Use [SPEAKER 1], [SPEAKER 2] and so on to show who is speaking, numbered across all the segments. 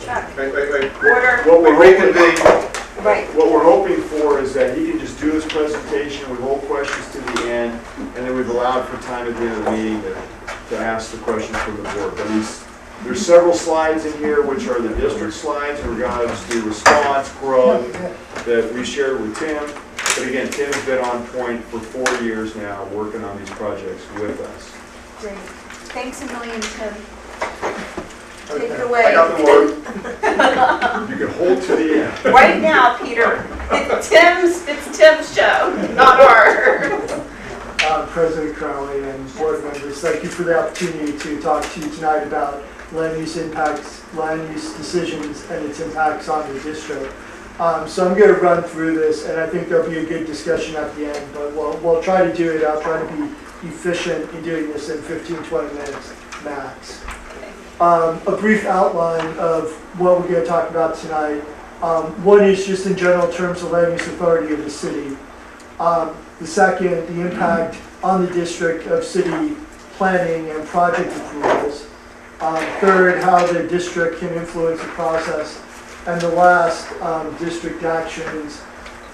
[SPEAKER 1] Chuck.
[SPEAKER 2] Wait.
[SPEAKER 1] Order.
[SPEAKER 2] What we're hoping,
[SPEAKER 1] Right.
[SPEAKER 2] what we're hoping for is that he can just do his presentation, we hold questions to the end, and then we've allowed for time at the end of the meeting to ask the questions from the board. But there's several slides in here, which are the district slides in regards to response, growth, that we shared with Tim. But again, Tim's been on point for 4 years now, working on these projects with us.
[SPEAKER 1] Great. Thanks a million, Tim. Take it
[SPEAKER 2] I
[SPEAKER 1] away.
[SPEAKER 2] got the word. You can hold to the end.
[SPEAKER 1] Right now, Peter. It's Tim's show, not ours.
[SPEAKER 3] President Crowley and board members, thank you for the opportunity to talk to you tonight about land use impacts, land use decisions, and its impacts on the district. So I'm going to run through this, and I think there'll be a good discussion at the end, but we'll try to do it. I'll try to be efficient in doing this in 15-20 minutes max. A brief outline of what we're going to talk about tonight. One is just in general terms of land use authority of the city. The second, the impact on the district of city planning and project approvals. Third, how the district can influence the process. And the last, district actions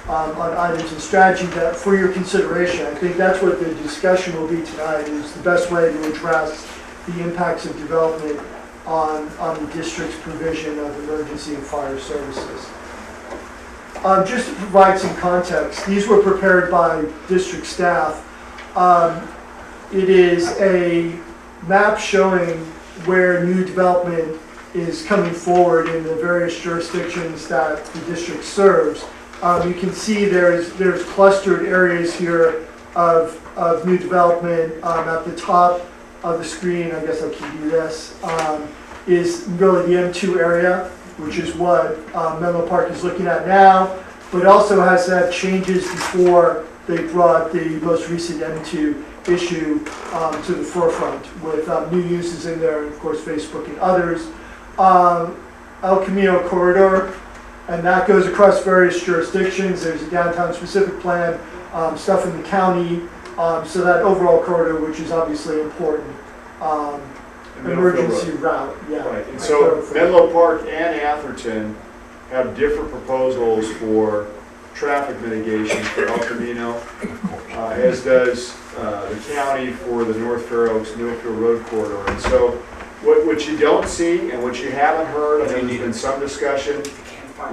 [SPEAKER 3] on items and strategy that for your consideration. I think that's what the discussion will be tonight, is the best way to address the impacts of development on the district's provision of emergency and fire services. Just to provide some context, these were prepared by district staff. It is a map showing where new development is coming forward in the various jurisdictions that the district serves. You can see there's clustered areas here of new development. At the top of the screen, I guess I can do this, is really the M2 area, which is what Menlo Park is looking at now, but also has had changes before they brought the most recent M2 issue to the forefront with new uses in there, and of course Facebook and others. El Camino corridor, and that goes across various jurisdictions. There's a downtown specific plan, stuff in the county, so that overall corridor, which is obviously important. Emergency route, yeah.
[SPEAKER 2] Right, and so Menlo Park and Atherton have different proposals for traffic mitigation for El Camino, as does the county for the North Fair Oaks Millfield Road corridor. And so what you don't see and what you haven't heard, I know there's been some discussion,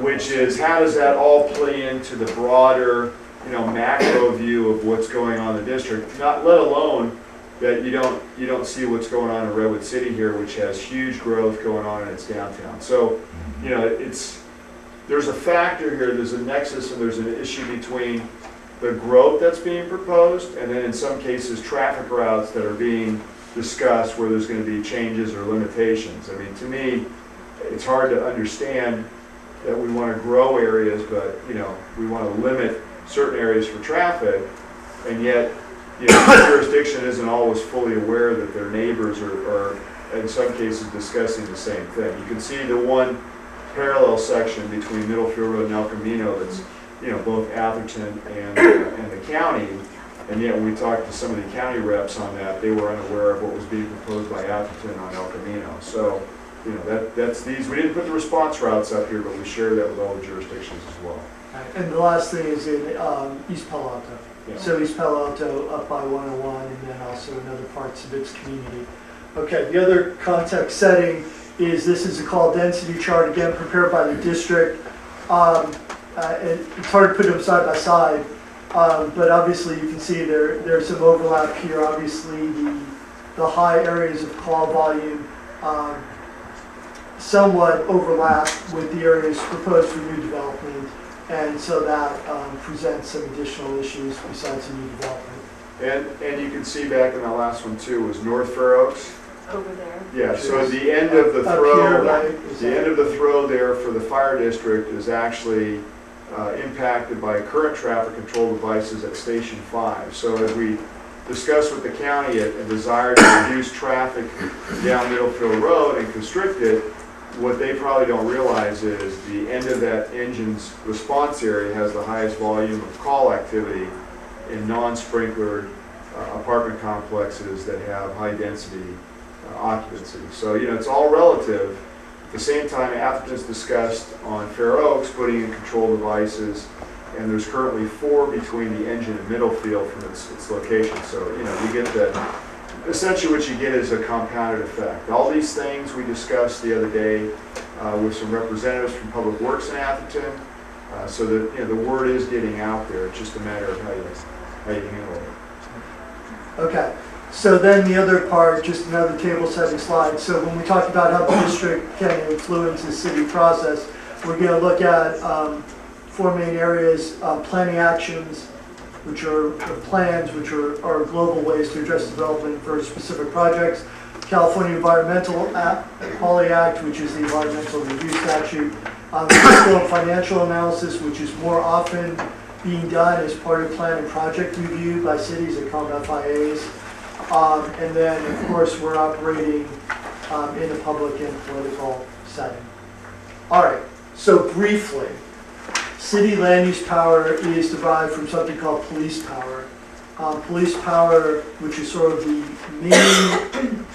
[SPEAKER 2] which is how does that all play into the broader, macro view of what's going on in the district, not let alone that you don't see what's going on in Redwood City here, which has huge growth going on in its downtown. So, there's a factor here, there's a nexus, and there's an issue between the growth that's being proposed, and then in some cases traffic routes that are being discussed where there's going to be changes or limitations. I mean, to me, it's hard to understand that we want to grow areas, but we want to limit certain areas for traffic, and yet the jurisdiction isn't always fully aware that their neighbors are in some cases discussing the same thing. You can see the one parallel section between Middlefield Road and El Camino that's both Atherton and the county, and yet when we talked to some of the county reps on that, they were unaware of what was being proposed by Atherton on El Camino. So that's these. We didn't put the response routes up here, but we share that with all the jurisdictions as well.
[SPEAKER 3] And the last thing is in East Palo Alto.
[SPEAKER 2] Yeah.
[SPEAKER 3] So East Palo Alto up by 101, and then also in other parts of its community. Okay, the other context setting is this is a call density chart, again prepared by the district. It's hard to put them side by side, but obviously you can see there's some overlap here. Obviously the high areas of call volume somewhat overlap with the areas proposed for new development, and so that presents some additional issues besides the new development.
[SPEAKER 2] And you can see back in that last one too was North Fair Oaks.
[SPEAKER 1] Over there.
[SPEAKER 2] Yeah, so the end of the
[SPEAKER 3] Up
[SPEAKER 2] throw,
[SPEAKER 3] here, right?
[SPEAKER 2] the end of the throw there for the fire district is actually impacted by current traffic control devices at Station 5. So as we discussed with the county a desire to reduce traffic down Middlefield Road and constrict it, what they probably don't realize is the end of that engine's response area has the highest volume of call activity in non-sprinklered apartment complexes that have high density occupancy. So, it's all relative, At the same time, Atherton's discussed on Fair Oaks putting in control devices, and there's currently 4 between the engine and middle field from its location. So, you know, you get essentially what you get is a compounded effect. All these things we discussed the other day with some representatives from Public Works in Atherton, so that, you know, the word is getting out there. It's just a matter of how you handle it.
[SPEAKER 3] Okay, so then the other part, just another table setting slide. So when we talk about how the district can influence the city process, we're going to look at 4 main areas: planning actions, which are plans, which are global ways to address development for specific projects; California Environmental Poly Act, which is the environmental review statute; fiscal and financial analysis, which is more often being done as part of plan and project review by cities that call them FIAs. And then, of course, we're operating in a public and political setting. All right, so briefly, city land use power is derived from something called police power. Police power, which is sort of the main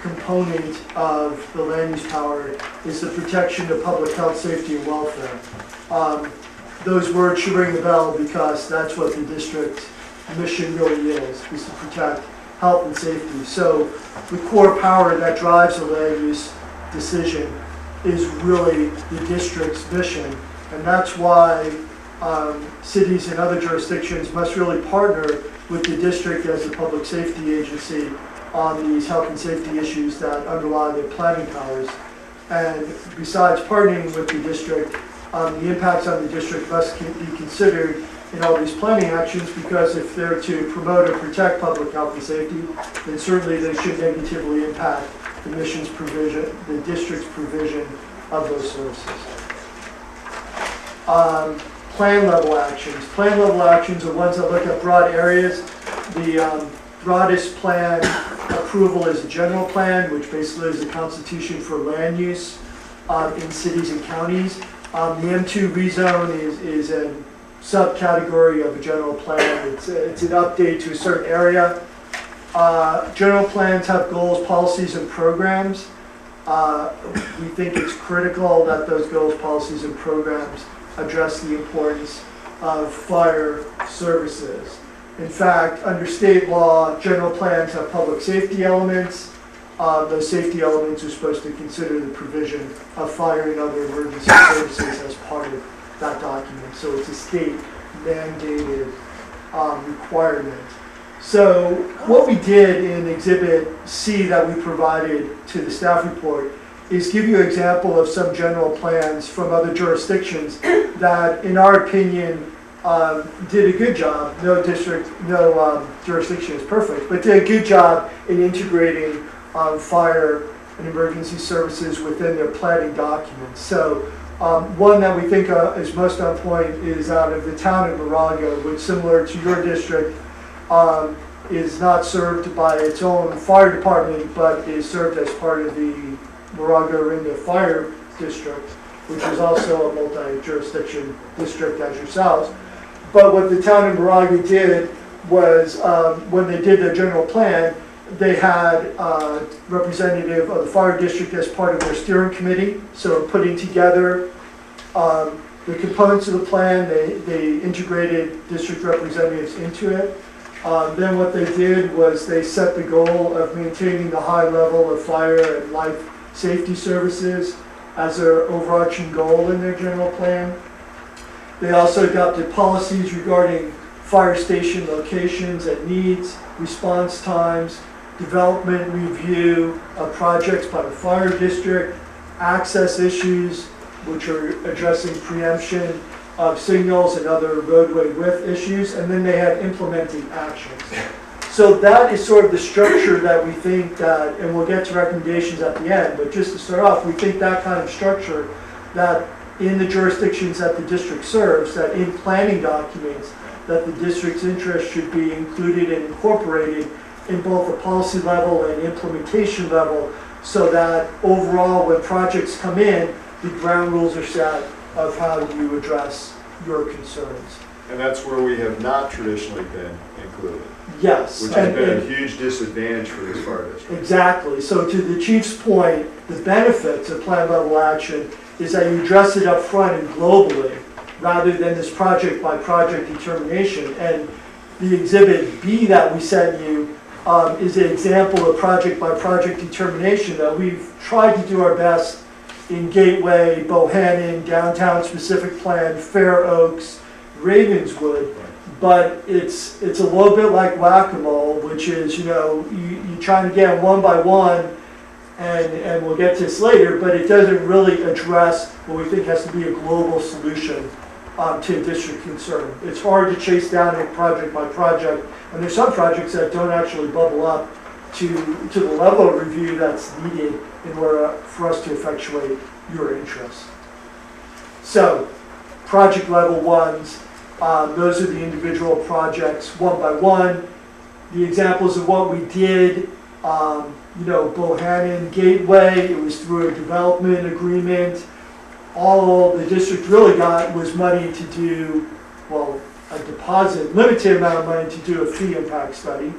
[SPEAKER 3] component of the land use power, is the protection of public health, safety, and welfare. Those words should ring the bell because that's what the district mission really is to protect health and safety. So the core power that drives a land use decision is really the district's mission. And that's why cities and other jurisdictions must really partner with the district as a public safety agency on these health and safety issues that underlie their planning powers. And besides partnering with the district, the impacts on the district must be considered in all these planning actions, because if they're to promote or protect public health and safety, then certainly they should negatively impact the mission's provision, the district's provision of those services. Plan level actions. Plan level actions are ones that look at broad areas. The broadest plan approval is a general plan, which basically is a constitution for land use in cities and counties. The M2 rezone is a subcategory of a general plan. It's an update to a certain area. General plans have goals, policies, and programs. We think it's critical that those goals, policies, and programs address the importance of fire services. In fact, under state law, general plans have public safety elements. Those safety elements are supposed to consider the provision of fire and other emergency services as part of that document. So it's a state mandated requirement. So what we did in Exhibit C that we provided to the staff report is give you an example of some general plans from other jurisdictions that, in our opinion, did a good job. No jurisdiction is perfect, but did a good job in integrating fire and emergency services within their planning documents. So one that we think is most on point is out of the town of Moraga, which, similar to your district, is not served by its own fire department, but is served as part of the Moraga-Orinda Fire District, which is also a multi-jurisdiction district as yourselves. But what the town of Moraga did was, when they did their general plan, they had a representative of the fire district as part of their steering committee. So putting together the components of the plan, they integrated district representatives into it. Then what they did was they set the goal of maintaining the high level of fire and life safety services as their overarching goal in their general plan. They also adopted policies regarding fire station locations and needs, response times, development review of projects by the fire district, access issues, which are addressing preemption of signals and other roadway width issues, and then they have implementing actions. So that is sort of the structure that we think that, and we'll get to recommendations at the end, but just to start off, we think that kind of structure, that in the jurisdictions that the district serves, that in planning documents, that the district's interest should be included and incorporated in both a policy level and implementation level, so that overall when projects come in, the ground rules are set of how you address your concerns.
[SPEAKER 2] And that's where we have not traditionally been included,
[SPEAKER 3] Yes.
[SPEAKER 2] which has
[SPEAKER 3] and-
[SPEAKER 2] been a huge disadvantage for this fire district.
[SPEAKER 3] Exactly. So to the chief's point, the benefits of plan level action is that you address it up front and globally, rather than this project by project determination. And the exhibit B that we sent you is an example of project by project determination that we've tried to do our best in Gateway, Bohannon, Downtown Specific Plan, Fair Oaks, Ravenswood. But it's a little bit like whack-a-mole, which is, you trying to get them one by one, and we'll get to this later, but it doesn't really address what we think has to be a global solution to a district concern. It's hard to chase down it project by project, and there's some projects that don't actually bubble up to the level of review that's needed in order for us to effectuate your interests. So, project level ones, those are the individual projects one by one. The examples of what we did, Bohannon Gateway, it was through a development agreement. All the district really got was money to do, a deposit, limited amount of money to do a fee impact study.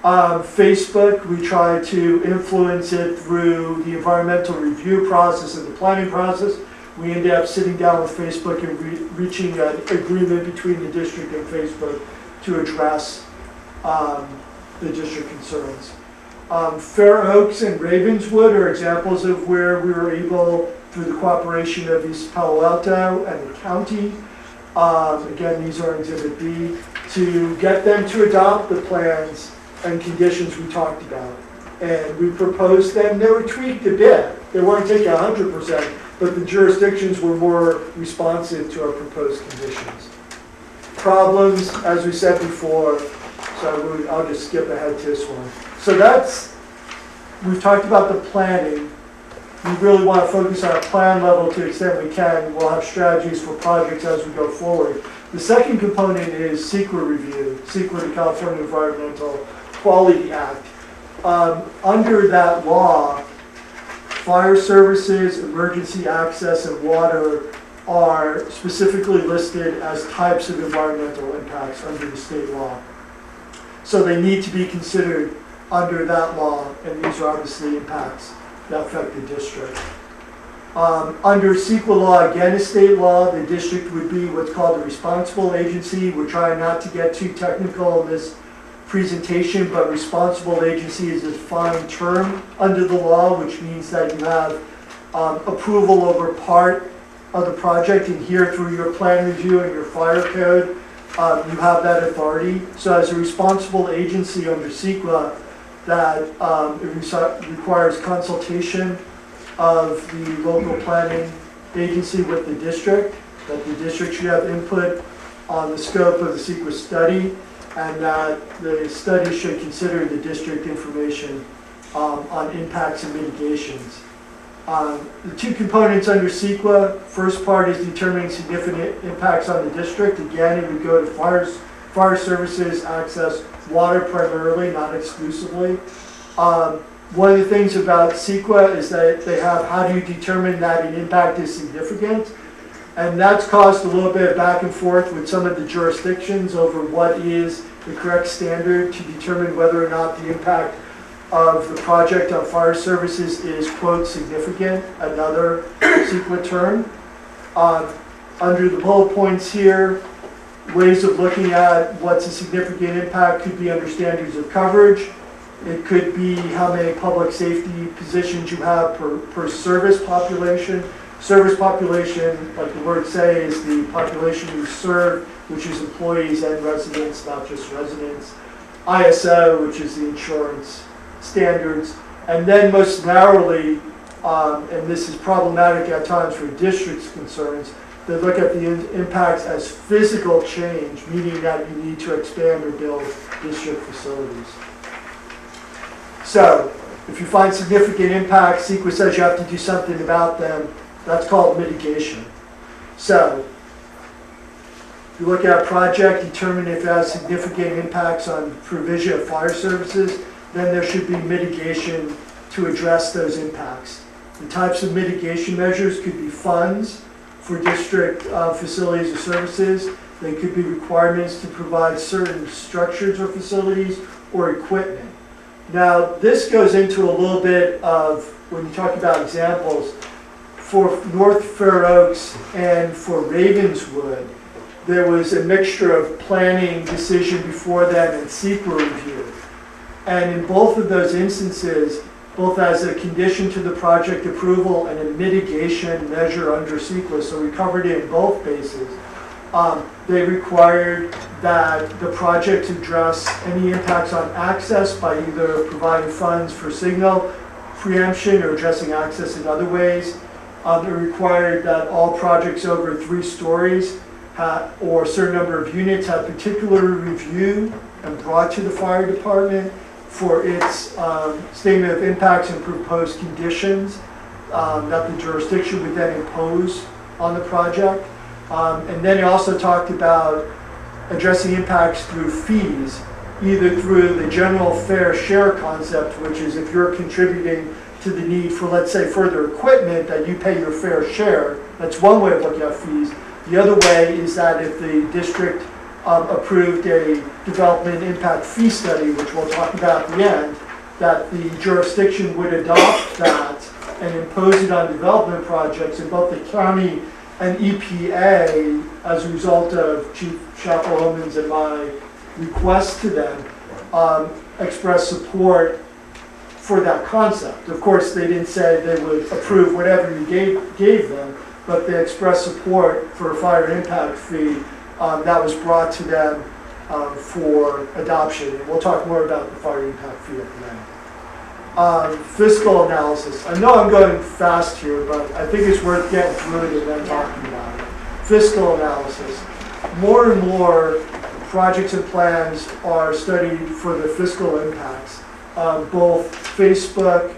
[SPEAKER 3] Facebook, we tried to influence it through the environmental review process and the planning process. We ended up sitting down with Facebook and reaching an agreement between the district and Facebook to address the district concerns. Fair Oaks and Ravenswood are examples of where we were able, through the cooperation of East Palo Alto and the county, again, these are Exhibit B, to get them to adopt the plans and conditions we talked about. And we proposed them, they were tweaked a bit. They weren't taken 100%, but the jurisdictions were more responsive to our proposed conditions. Problems, as we said before, so I'll just skip ahead to this one. So we've talked about the planning. We really want to focus on a plan level to the extent we can. We'll have strategies for projects as we go forward. The second component is CEQA review, CEQA, the California Environmental Quality Act. Under that law, fire services, emergency access, and water are specifically listed as types of environmental impacts under the state law. So they need to be considered under that law, and these are obviously impacts that affect the district. Under CEQA law, again a state law, the district would be what's called a responsible agency. We're trying not to get too technical in this presentation, but responsible agency is a defined term under the law, which means that you have approval over part of the project, and here through your plan review and your fire code, you have that authority. So as a responsible agency under CEQA, that it requires consultation of the local planning agency with the district, that the district should have input on the scope of the CEQA study, and that the study should consider the district information on impacts and mitigations. The two components under CEQA, first part is determining significant impacts on the district. Again, it would go to fire services, access, water primarily, not exclusively. One of the things about CEQA is that they have how do you determine that an impact is significant, and that's caused a little bit of back and forth with some of the jurisdictions over what is the correct standard to determine whether or not the impact of the project on fire services is, quote, significant, another CEQA term. Under the bullet points here, ways of looking at what's a significant impact could be under standards of coverage. It could be how many public safety positions you have per service population. Service population, like the words say, is the population you serve, which is employees and residents, not just residents. ISO, which is the insurance standards. And then most narrowly, and this is problematic at times for districts' concerns, they look at the impacts as physical change, meaning that you need to expand or build district facilities. So, if you find significant impacts, CEQA says you have to do something about them. That's called mitigation. So, if you look at a project, determine if it has significant impacts on provision of fire services, then there should be mitigation to address those impacts. The types of mitigation measures could be funds for district facilities or services. They could be requirements to provide certain structures or facilities or equipment. Now, this goes into a little bit of, when you talk about examples, for North Fair Oaks and for Ravenswood, there was a mixture of planning decision before then and SEQA review. And in both of those instances, both as a condition to the project approval and a mitigation measure under SEQA, so we covered it in both bases, they required that the project address any impacts on access by either providing funds for signal preemption or addressing access in other ways. It required that all projects over 3 stories or a certain number of units have particular review and brought to the fire department for its statement of impacts and proposed conditions that the jurisdiction would then impose on the project. And then it also talked about addressing impacts through fees, either through the general fair share concept, which is if you're contributing to the need for, let's say, further equipment, that you pay your fair share. That's one way of looking at fees. The other way is that if the district approved a development impact fee study, which we'll talk about at the end, that the jurisdiction would adopt that and impose it on development projects, and both the county and EPA, as a result of Chief Chappell-Homans and my request to them, expressed support for that concept. Of course, they didn't say they would approve whatever you gave them, but they expressed support for a fire impact fee that was brought to them for adoption. And we'll talk more about the fire impact fee at the end. Fiscal analysis. I know I'm going fast here, but I think it's worth getting through it and then talking about it. Fiscal analysis. More and more projects and plans are studied for the fiscal impacts. Both Facebook,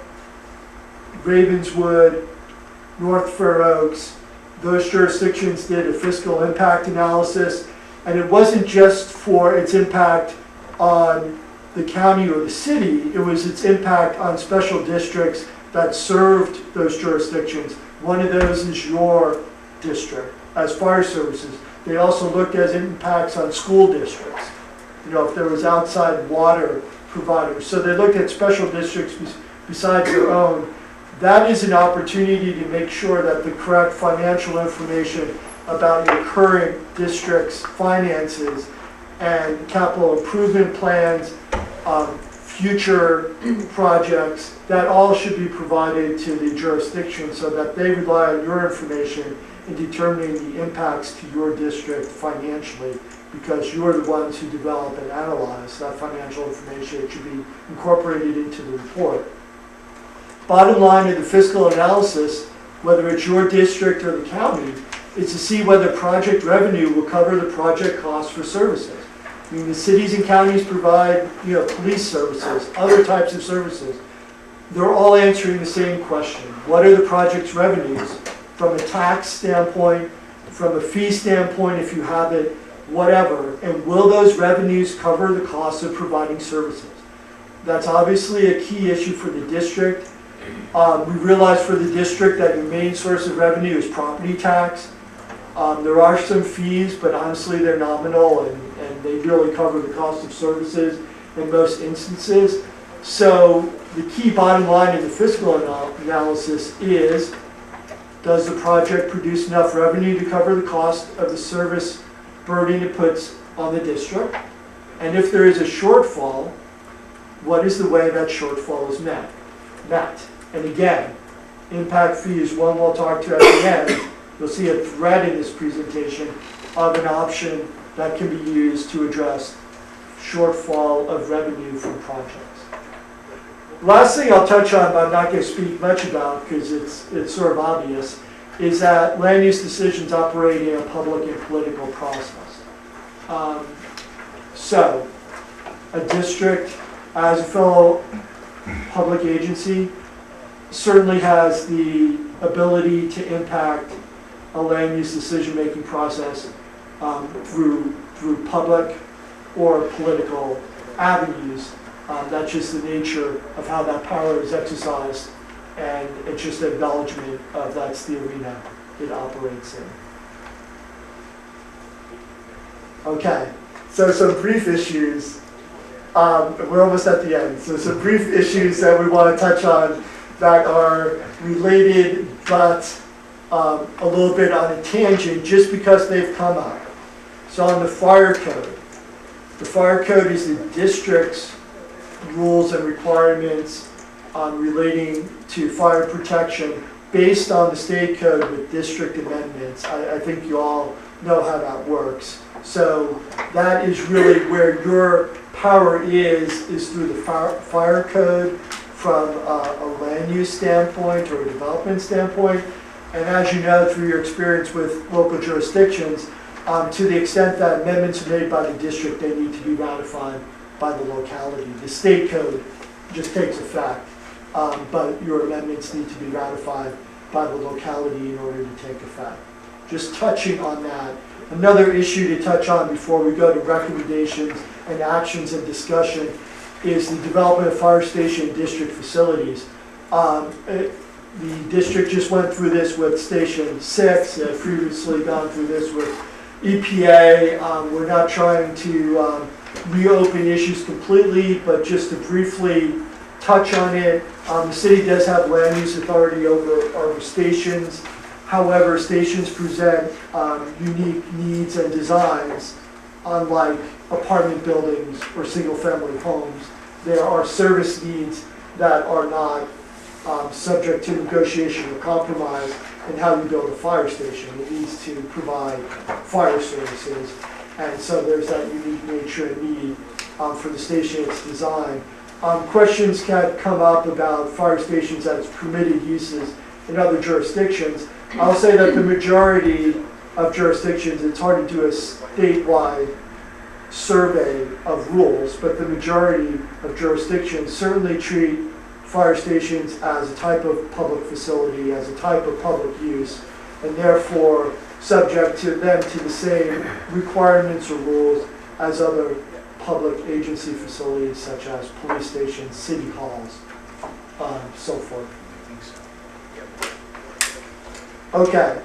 [SPEAKER 3] Ravenswood, North Fair Oaks, those jurisdictions did a fiscal impact analysis, and it wasn't just for its impact on the county or the city, it was its impact on special districts that served those jurisdictions. One of those is your district as fire services. They also looked at impacts on school districts, you know, if there was outside water providers. So they looked at special districts besides their own. That is an opportunity to make sure that the correct financial information about your current district's finances and capital improvement plans, future projects, that all should be provided to the jurisdiction so that they rely on your information in determining the impacts to your district financially, because you're the ones who develop and analyze that financial information. It should be incorporated into the report. Bottom line of the fiscal analysis, whether it's your district or the county, is to see whether project revenue will cover the project costs for services. I mean, the cities and counties provide, you know, police services, other types of services. They're all answering the same question. What are the project's revenues from a tax standpoint, from a fee standpoint if you have it, whatever, and will those revenues cover the cost of providing services? That's obviously a key issue for the district. We realize for the district that your main source of revenue is property tax. There are some fees, but honestly they're nominal and they really cover the cost of services in most instances. So the key bottom line in the fiscal analysis is, does the project produce enough revenue to cover the cost of the service burden it puts on the district? And if there is a shortfall, what is the way that shortfall is met? And again, impact fee is one we'll talk to at the end. You'll see a thread in this presentation of an option that can be used to address shortfall of revenue from projects. Last thing I'll touch on, but I'm not going to speak much about because it's sort of obvious, is that land use decisions operate in a public and political process. So, a district, as a fellow public agency, certainly has the ability to impact a land use decision-making process through public or political avenues. That's just the nature of how that power is exercised, and it's just an acknowledgement of that's the arena it operates in. Okay, so some brief issues. We're almost at the end. So some brief issues that we want to touch on that are related, but a little bit on a tangent, just because they've come up. So on the fire code. The fire code is the district's rules and requirements relating to fire protection based on the state code with district amendments. I think you all know how that works. So that is really where your power is through the fire code from a land use standpoint or a development standpoint. And as you know, through your experience with local jurisdictions, to the extent that amendments are made by the district, they need to be ratified by the locality. The state code just takes effect, but your amendments need to be ratified by the locality in order to take effect. Just touching on that. Another issue to touch on before we go to recommendations and actions and discussion is the development of fire station district facilities. The district just went through this with Station 6, previously gone through this with EPA. We're not trying to reopen issues completely, but just to briefly touch on it. The city does have land use authority over stations. However, stations present unique needs and designs, unlike apartment buildings or single-family homes. There are service needs that are not subject to negotiation or compromise in how you build a fire station. It needs to provide fire services, and so there's that unique nature and need for the station it's designed. Questions can come up about fire stations as permitted uses in other jurisdictions. I'll say that the majority of jurisdictions, it's hard to do a statewide survey of rules, but the majority of jurisdictions certainly treat fire stations as a type of public facility, as a type of public use, and therefore subject to them to the same requirements or rules as other public agency facilities such as police stations, city halls, so forth. Okay,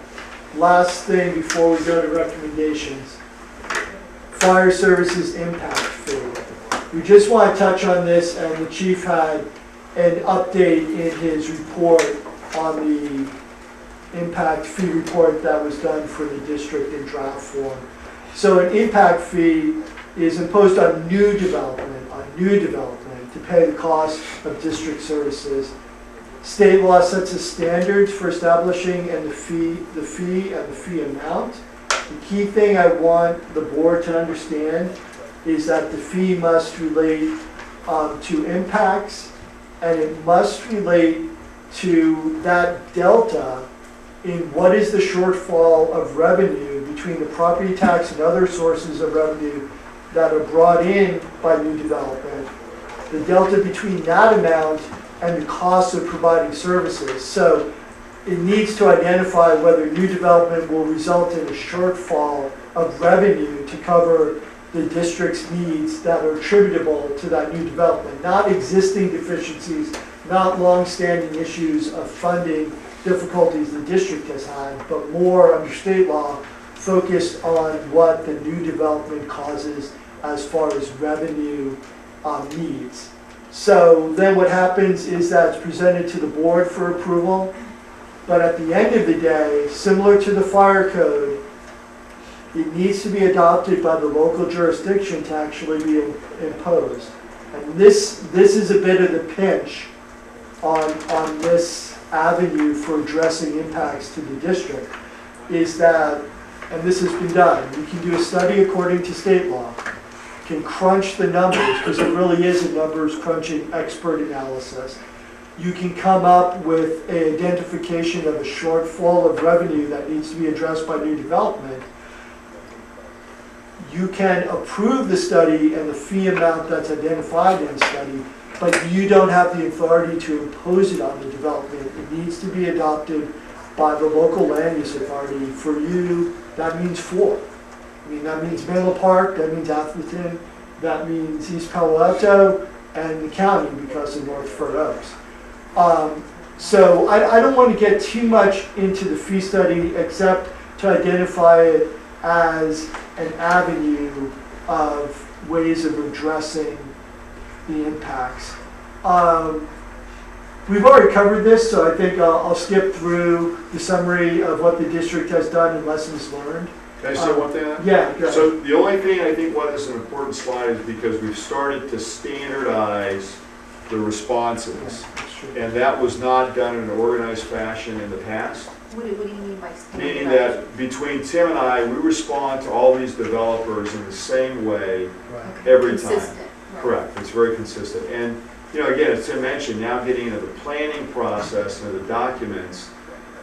[SPEAKER 3] last thing before we go to recommendations. Fire services impact fee. We just want to touch on this, and the chief had an update in his report on the impact fee report that was done for the district in draft form. So an impact fee is imposed on new development to pay the cost of district services. State law sets the standards for establishing and the fee amount. The key thing I want the board to understand is that the fee must relate to impacts, and it must relate to that delta in what is the shortfall of revenue between the property tax and other sources of revenue that are brought in by new development, the delta between that amount and the cost of providing services. So it needs to identify whether new development will result in a shortfall of revenue to cover the district's needs that are attributable to that new development, not existing deficiencies, not long-standing issues of funding difficulties the district has had, but more under state law focused on what the new development causes as far as revenue needs. So then what happens is that it's presented to the board for approval, but at the end of the day, similar to the fire code, it needs to be adopted by the local jurisdiction to actually be imposed. And this is a bit of the pinch on this avenue for addressing impacts to the district, is that, and this has been done, we can do a study according to state law, can crunch the numbers, because it really is a numbers crunching expert analysis. You can come up with an identification of a shortfall of revenue that needs to be addressed by new development. You can approve the study and the fee amount that's identified in the study, but you don't have the authority to impose it on the development. It needs to be adopted by the local land use authority. For you, that means four. I mean, that means Menlo Park, that means Atherton, that means East Palo Alto, and the county because of North Fir Oaks. So I don't want to get too much into the fee study except to identify it as an avenue of ways of addressing the impacts. We've already covered this, so I think I'll skip through the summary of what the district has done and lessons learned.
[SPEAKER 2] Can I say one thing on that?
[SPEAKER 3] Yeah, go ahead.
[SPEAKER 2] So the only thing I think why this is an important slide is because we've started to standardize the responses.
[SPEAKER 3] That's true.
[SPEAKER 2] And that was not done in an organized fashion in the past.
[SPEAKER 1] What do you mean by standardized?
[SPEAKER 2] Meaning that between Tim and I, we respond to all these developers in the same way
[SPEAKER 3] Right.
[SPEAKER 2] every time.
[SPEAKER 1] Consistent. right.
[SPEAKER 2] Correct, it's very consistent. And, you know, again, as Tim mentioned, now getting into the planning process and the documents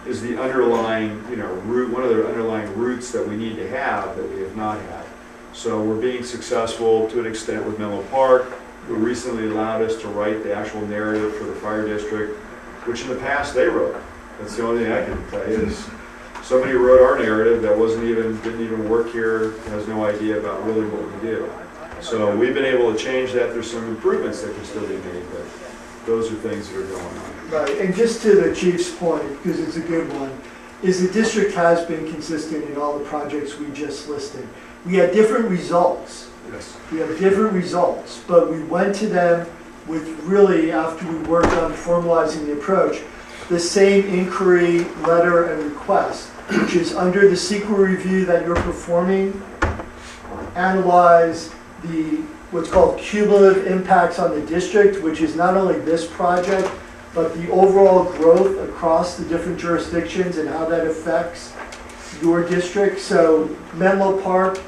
[SPEAKER 2] is the underlying, you know, root, one of the underlying roots that we need to have that we have not had. So we're being successful to an extent with Menlo Park, who recently allowed us to write the actual narrative for the fire district, which in the past they wrote. That's the only thing I can tell you is somebody wrote our narrative that didn't even work here, has no idea about really what we do. So we've been able to change that. There's some improvements that can still be made, but those are things that are going on.
[SPEAKER 3] Right, and just to the chief's point, because it's a good one, is the district has been consistent in all the projects we just listed. We had different results.
[SPEAKER 2] Yes.
[SPEAKER 3] We have different results, but we went to them with really, after we worked on formalizing the approach, the same inquiry, letter, and request, which is under the CEQA review that you're performing, analyze what's called cumulative impacts on the district, which is not only this project, but the overall growth across the different jurisdictions and how that affects your district. So Menlo Park,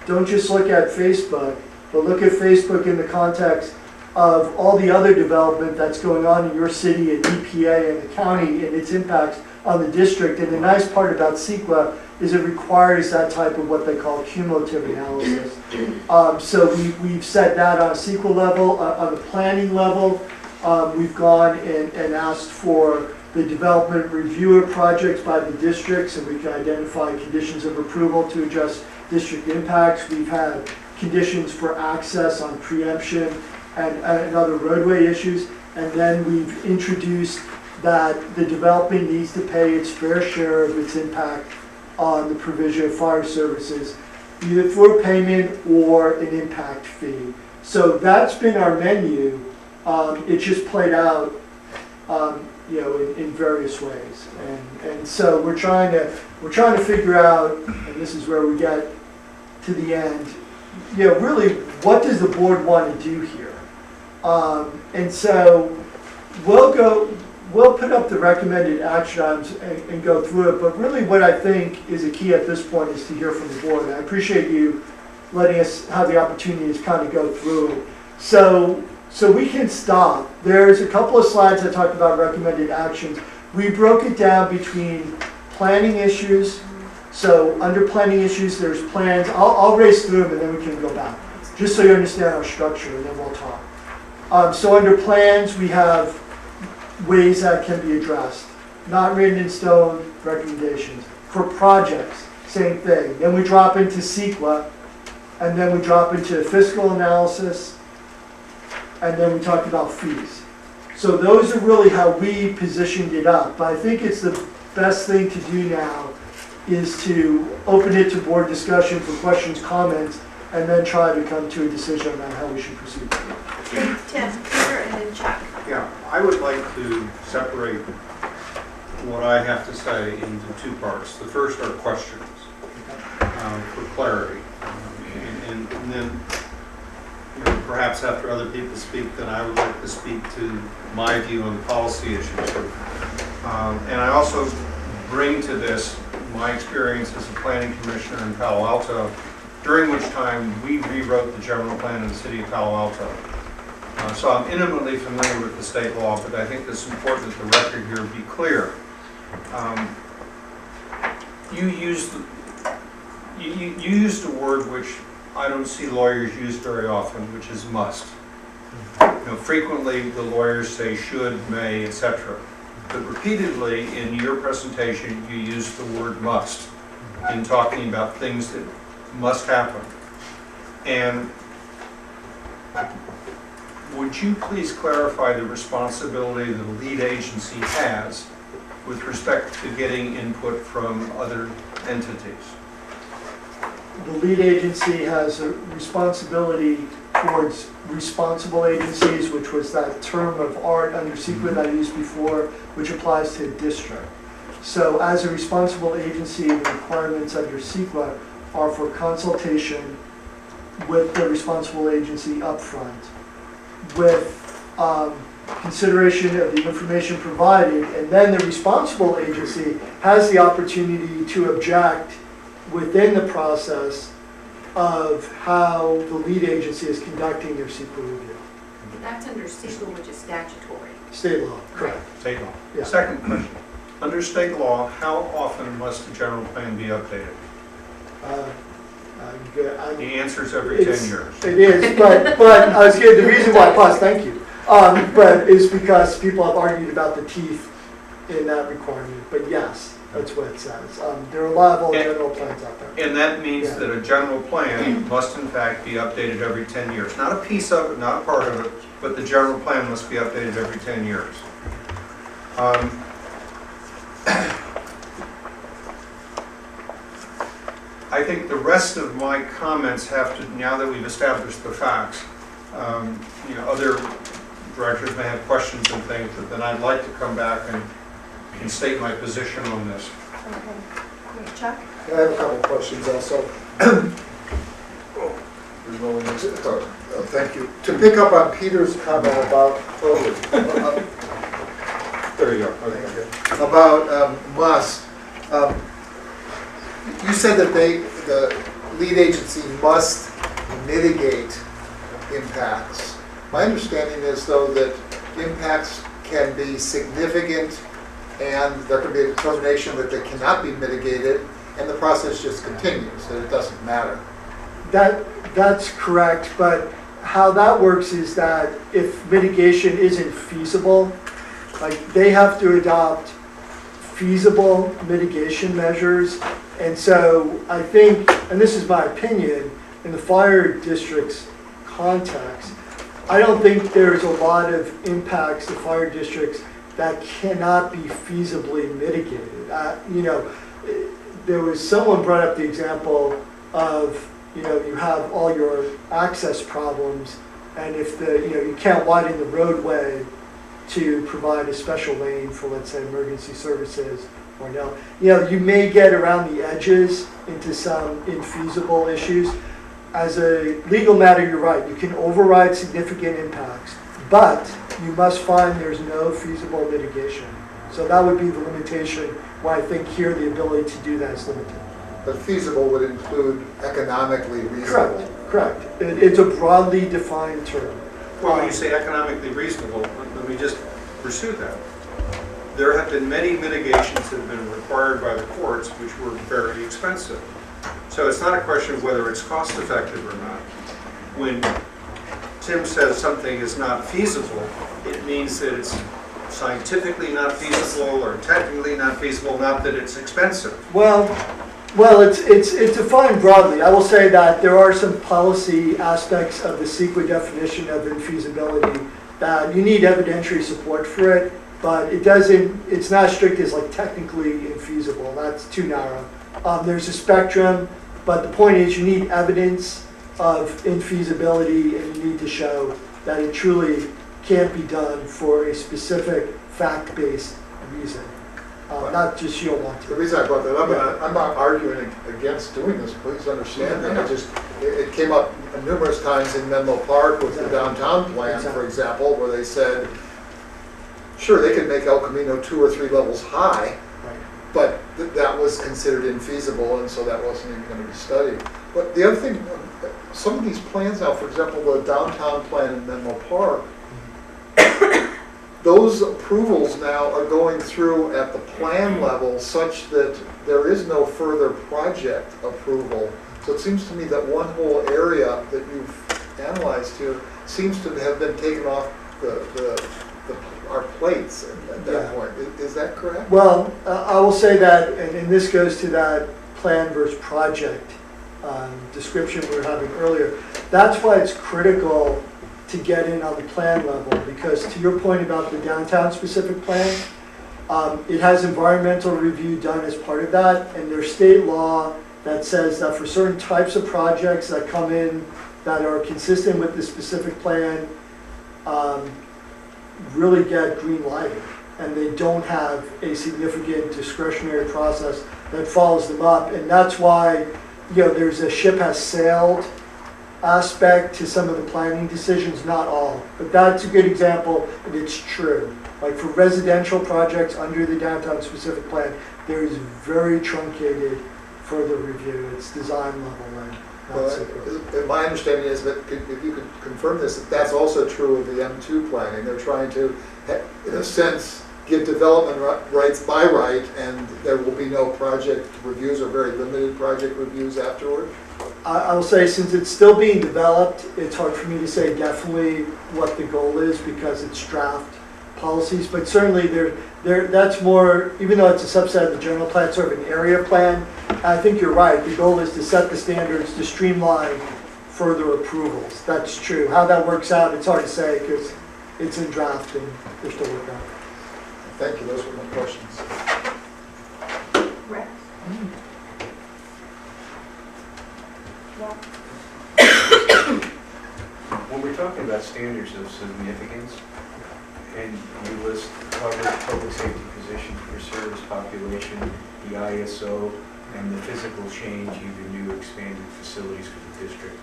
[SPEAKER 3] don't just look at Facebook, but look at Facebook in the context of all the other development that's going on in your city and EPA and the county and its impacts on the district. And the nice part about CEQA is it requires that type of what they call cumulative analysis. So we've said that on a CEQA level, on the planning level. We've gone and asked for the development review of projects by the districts, and we can identify conditions of approval to address district impacts. We've had conditions for access on preemption and other roadway issues. And then we've introduced that the developing needs to pay its fair share of its impact on the provision of fire services, either for payment or an impact fee. So that's been our menu. It just played out, you know, in various ways. And so we're trying to figure out, and this is where we get to the end, you know, really what does the board want to do here? And so we'll put up the recommended action items and go through it, but really what I think is a key at this point is to hear from the board. And I appreciate you letting us have the opportunity to kind of go through it. So we can stop. There's a couple of slides that talk about recommended actions. We broke it down between planning issues. So under planning issues, there's plans. I'll race through them and then we can go back, just so you understand our structure, and then we'll talk. So under plans, we have ways that can be addressed. Not written in stone recommendations. For projects, same thing. Then we drop into CEQA, and then we drop into fiscal analysis, and then we talked about fees. So those are really how we positioned it up. But I think it's the best thing to do now is to open it to board discussion for questions, comments, and then try to come to a decision on how we should proceed.
[SPEAKER 1] Tim, Peter, and then Chuck.
[SPEAKER 4] Yeah, I would like to separate what I have to say into two parts. The first are questions for clarity. And then, you know, perhaps after other people speak, then I would like to speak to my view on the policy issues. And I also bring to this my experience as a planning commissioner in Palo Alto, during which time we rewrote the general plan in the city of Palo Alto. So I'm intimately familiar with the state law, but I think it's important that the record here be clear. You used a word which I don't see lawyers use very often, which is must. You know, frequently the lawyers say should, may, etc. But repeatedly in your presentation you used the word must in talking about things that must happen. And would you please clarify the responsibility that the lead agency has with respect to getting input from other entities?
[SPEAKER 3] the lead agency has a responsibility towards responsible agencies, which was that term of art under CEQA that I used before, which applies to a district. So as a responsible agency, the requirements under CEQA are for consultation with the responsible agency upfront, with consideration of the information provided, and then the responsible agency has the opportunity to object within the process of how the lead agency is conducting their CEQA review.
[SPEAKER 1] That's under CEQA, which is statutory.
[SPEAKER 3] State law, correct.
[SPEAKER 4] State law.
[SPEAKER 3] Yeah.
[SPEAKER 4] Second question. Under state law, how often must the general plan be updated? The answer is every 10 years.
[SPEAKER 3] It is, but I was getting, the reason why I paused, thank you, but is because people have argued about the teeth in that requirement, but yes, that's what it says. There are a lot of old general plans out there.
[SPEAKER 4] And that means
[SPEAKER 3] Yeah.
[SPEAKER 4] that a general plan must in fact be updated every 10 years. Not a piece of it, not a part of it, but the general plan must be updated every 10 years. I think the rest of my comments have to, now that we've established the facts, other directors may have questions and things, but then I'd like to come back and state my position on this.
[SPEAKER 1] Okay. Chuck?
[SPEAKER 5] I have a couple of questions also. Thank you. To pick up on Peter's comment about,
[SPEAKER 4] There you go. Okay.
[SPEAKER 5] about must, you said that the lead agency must mitigate impacts. My understanding is, though, that impacts can be significant and there can be a determination that they cannot be mitigated, and the process just continues, that it doesn't matter.
[SPEAKER 3] That's correct, but how that works is that if mitigation isn't feasible, like they have to adopt feasible mitigation measures. And so I think, and this is my opinion, in the fire district's context, I don't think there's a lot of impacts to fire districts that cannot be feasibly mitigated. There was someone brought up the example of, you have all your access problems, and if you can't widen the roadway to provide a special lane for, let's say, emergency services, or no, you may get around the edges into some infeasible issues. As a legal matter, you're right, you can override significant impacts, but you must find there's no feasible mitigation. So that would be the limitation, where I think here the ability to do that is limited.
[SPEAKER 5] But feasible would include economically reasonable.
[SPEAKER 3] Correct. It's a broadly defined term.
[SPEAKER 4] Well, when you say economically reasonable, let me just pursue that. There have been many mitigations that have been required by the courts which were very expensive. So it's not a question of whether it's cost effective or not. When Tim says something is not feasible, it means that it's scientifically not feasible or technically not feasible, not that it's expensive.
[SPEAKER 3] Well, it's defined broadly. I will say that there are some policy aspects of the CEQA definition of infeasibility that you need evidentiary support for it, but it's not as strict as like technically infeasible. That's too narrow. There's a spectrum, but the point is you need evidence of infeasibility, and you need to show that it truly can't be done for a specific fact-based reason. Not just you don't want
[SPEAKER 5] The
[SPEAKER 3] to.
[SPEAKER 5] reason I brought that up, and I'm not arguing against doing this, please understand that. It came up numerous times in Menlo Park with the downtown plan, for example, where they said, sure, they could make El Camino 2 or 3 levels high,
[SPEAKER 3] Right.
[SPEAKER 5] but that was considered infeasible, and so that wasn't even going to be studied. But the other thing, some of these plans now, for example, the downtown plan in Menlo Park, those approvals now are going through at the plan level such that there is no further project approval. So it seems to me that one whole area that you've analyzed here seems to have been taken off our plates at that point. Is that correct?
[SPEAKER 3] Well, I will say that, and this goes to that plan versus project description we were having earlier. That's why it's critical to get in on the plan level, because to your point about the downtown specific plan, it has environmental review done as part of that, and there's state law that says that for certain types of projects that come in that are consistent with the specific plan, really get green lighting, and they don't have a significant discretionary process that follows them up. And that's why, there's a ship has sailed aspect to some of the planning decisions, not all. But that's a good example, and it's true. Like for residential projects under the downtown specific plan, there is very truncated further review. It's design level and that's it.
[SPEAKER 5] My understanding is that, if you could confirm this, that that's also true of the M2 planning. They're trying to, in a sense, give development rights by right, and there will be no project reviews or very limited project reviews afterward.
[SPEAKER 3] I'll say, since it's still being developed, it's hard for me to say definitely what the goal is because it's draft policies, but certainly that's more, even though it's a subset of the general plan, sort of an area plan. I think you're right. The goal is to set the standards to streamline further approvals. That's true. How that works out, it's hard to say because it's in draft and they're still working on it.
[SPEAKER 5] Thank you, those were my questions.
[SPEAKER 1] Rex?
[SPEAKER 6] When we're talking about standards of significance, and you list public safety positions for service population, the ISO, and the physical change, either new or expanded facilities for the district.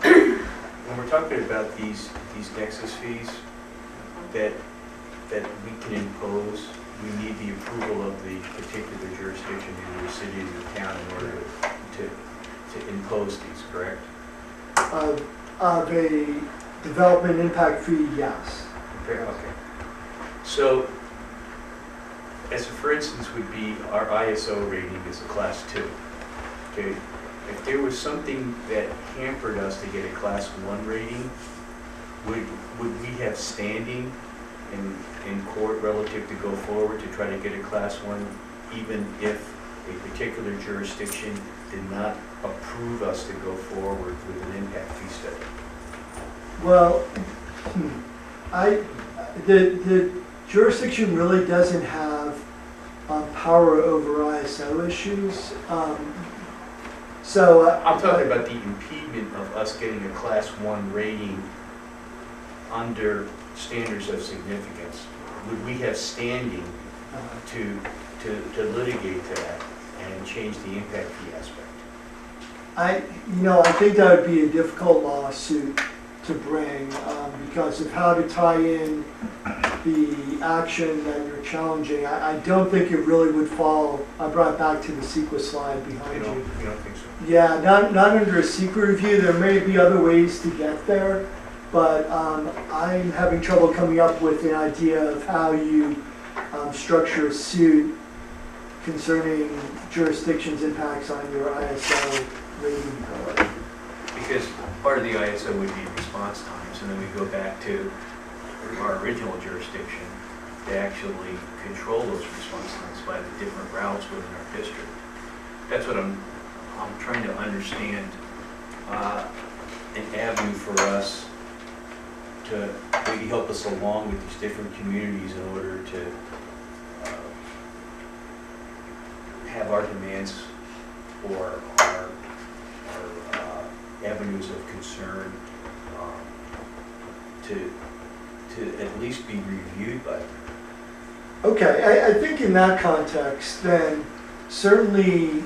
[SPEAKER 6] When we're talking about these nexus fees that we can impose, we need the approval of the particular jurisdiction, either the city or the town, in order to impose these, correct?
[SPEAKER 3] Of a development impact fee, yes.
[SPEAKER 6] Okay. So, as a for instance would be our ISO rating is a class 2. Okay. If there was something that hampered us to get a class 1 rating, would we have standing in court relative to go forward to try to get a class 1, even if a particular jurisdiction did not approve us to go forward with an impact fee study?
[SPEAKER 3] Well, the jurisdiction really doesn't have power over ISO issues.
[SPEAKER 6] I'm talking about the impediment of us getting a class 1 rating under standards of significance. Would we have standing to litigate that and change the impact fee aspect?
[SPEAKER 3] I think that would be a difficult lawsuit to bring because of how to tie in the action that you're challenging. I don't think it really would fall. I brought it back to the CEQA slide behind you.
[SPEAKER 6] You don't think so?
[SPEAKER 3] Yeah, not under a secret review. There may be other ways to get there, but I'm having trouble coming up with an idea of how you structure a suit concerning jurisdictions' impacts on your ISO rating code.
[SPEAKER 6] Because part of the ISO would be response times, and then we go back to our original jurisdiction to actually control those response times by the different routes within our district. That's what I'm trying to understand, an avenue for us to maybe help us along with these different communities in order to have our demands or our avenues of concern to at least be reviewed by them.
[SPEAKER 3] Okay, I think in that context, then certainly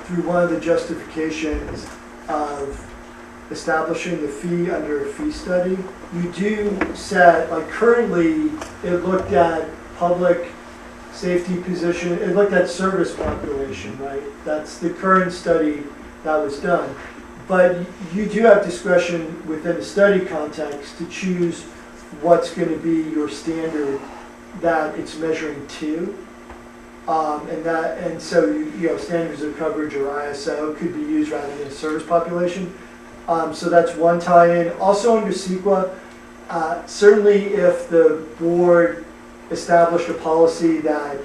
[SPEAKER 3] through one of the justifications of establishing the fee under a fee study, you do set, like currently, it looked at public safety position, it looked at service population, right? That's the current study that was done. But you do have discretion within the study context to choose what's going to be your standard that it's measuring to. And so standards of coverage or ISO could be used rather than service population. So that's one tie-in. Also under CEQA, certainly if the board established a policy that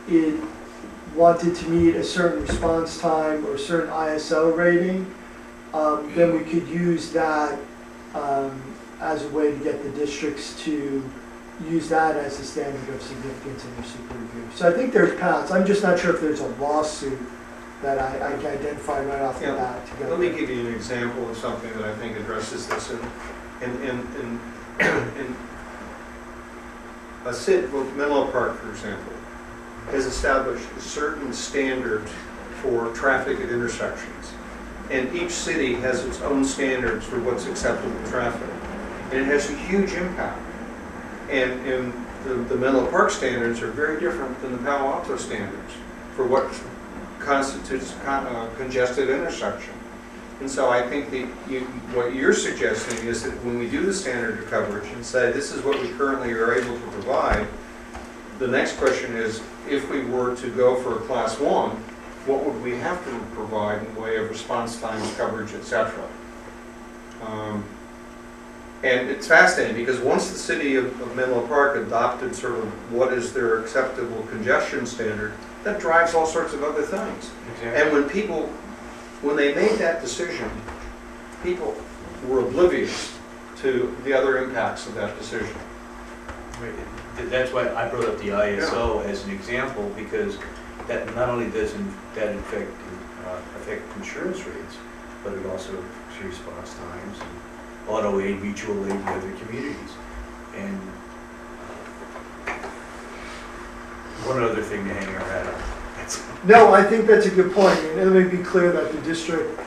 [SPEAKER 3] it wanted to meet a certain response time or a certain ISO rating, then we could use that as a way to get the districts to use that as a standard of significance in your secret review. So I think there's paths, I'm just not sure if there's a lawsuit that I can identify right off the
[SPEAKER 4] Yeah.
[SPEAKER 3] bat to go
[SPEAKER 4] Let me
[SPEAKER 3] there.
[SPEAKER 4] give you an example of something that I think addresses this in a city, well, Menlo Park, for example, has established a certain standard for traffic at intersections. And each city has its own standards for what's acceptable traffic. And it has a huge impact. And the Menlo Park standards are very different than the Palo Alto standards for what constitutes a congested intersection. And so I think what you're suggesting is that when we do the standard of coverage and say this is what we currently are able to provide, the next question is, if we were to go for a class 1, what would we have to provide in the way of response times, coverage, etc.? And it's fascinating because once the city of Menlo Park adopted sort of what is their acceptable congestion standard, that drives all sorts of other things. And when they made that decision, people were oblivious to the other impacts of that decision.
[SPEAKER 6] Right. That's why I brought up the ISO as an example, because that not only doesn't that affect insurance rates, but it also affects response times and auto aid, mutual aid in other communities. And one other thing to hang our hat on.
[SPEAKER 3] No, I think that's a good point, and let me be clear that the district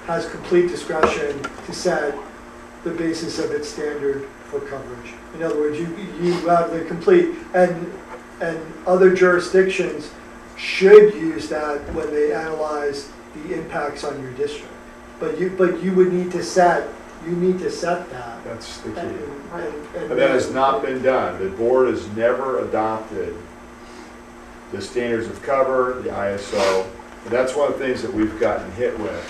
[SPEAKER 3] has complete discretion to set the basis of its standard for coverage. In other words, you have the complete, and other jurisdictions should use that when they analyze the impacts on your district. But you would need to set, that.
[SPEAKER 2] That's the key.
[SPEAKER 3] And
[SPEAKER 2] But that has not been done. The board has never adopted the standards of cover, the ISO. And that's one of the things that we've gotten hit with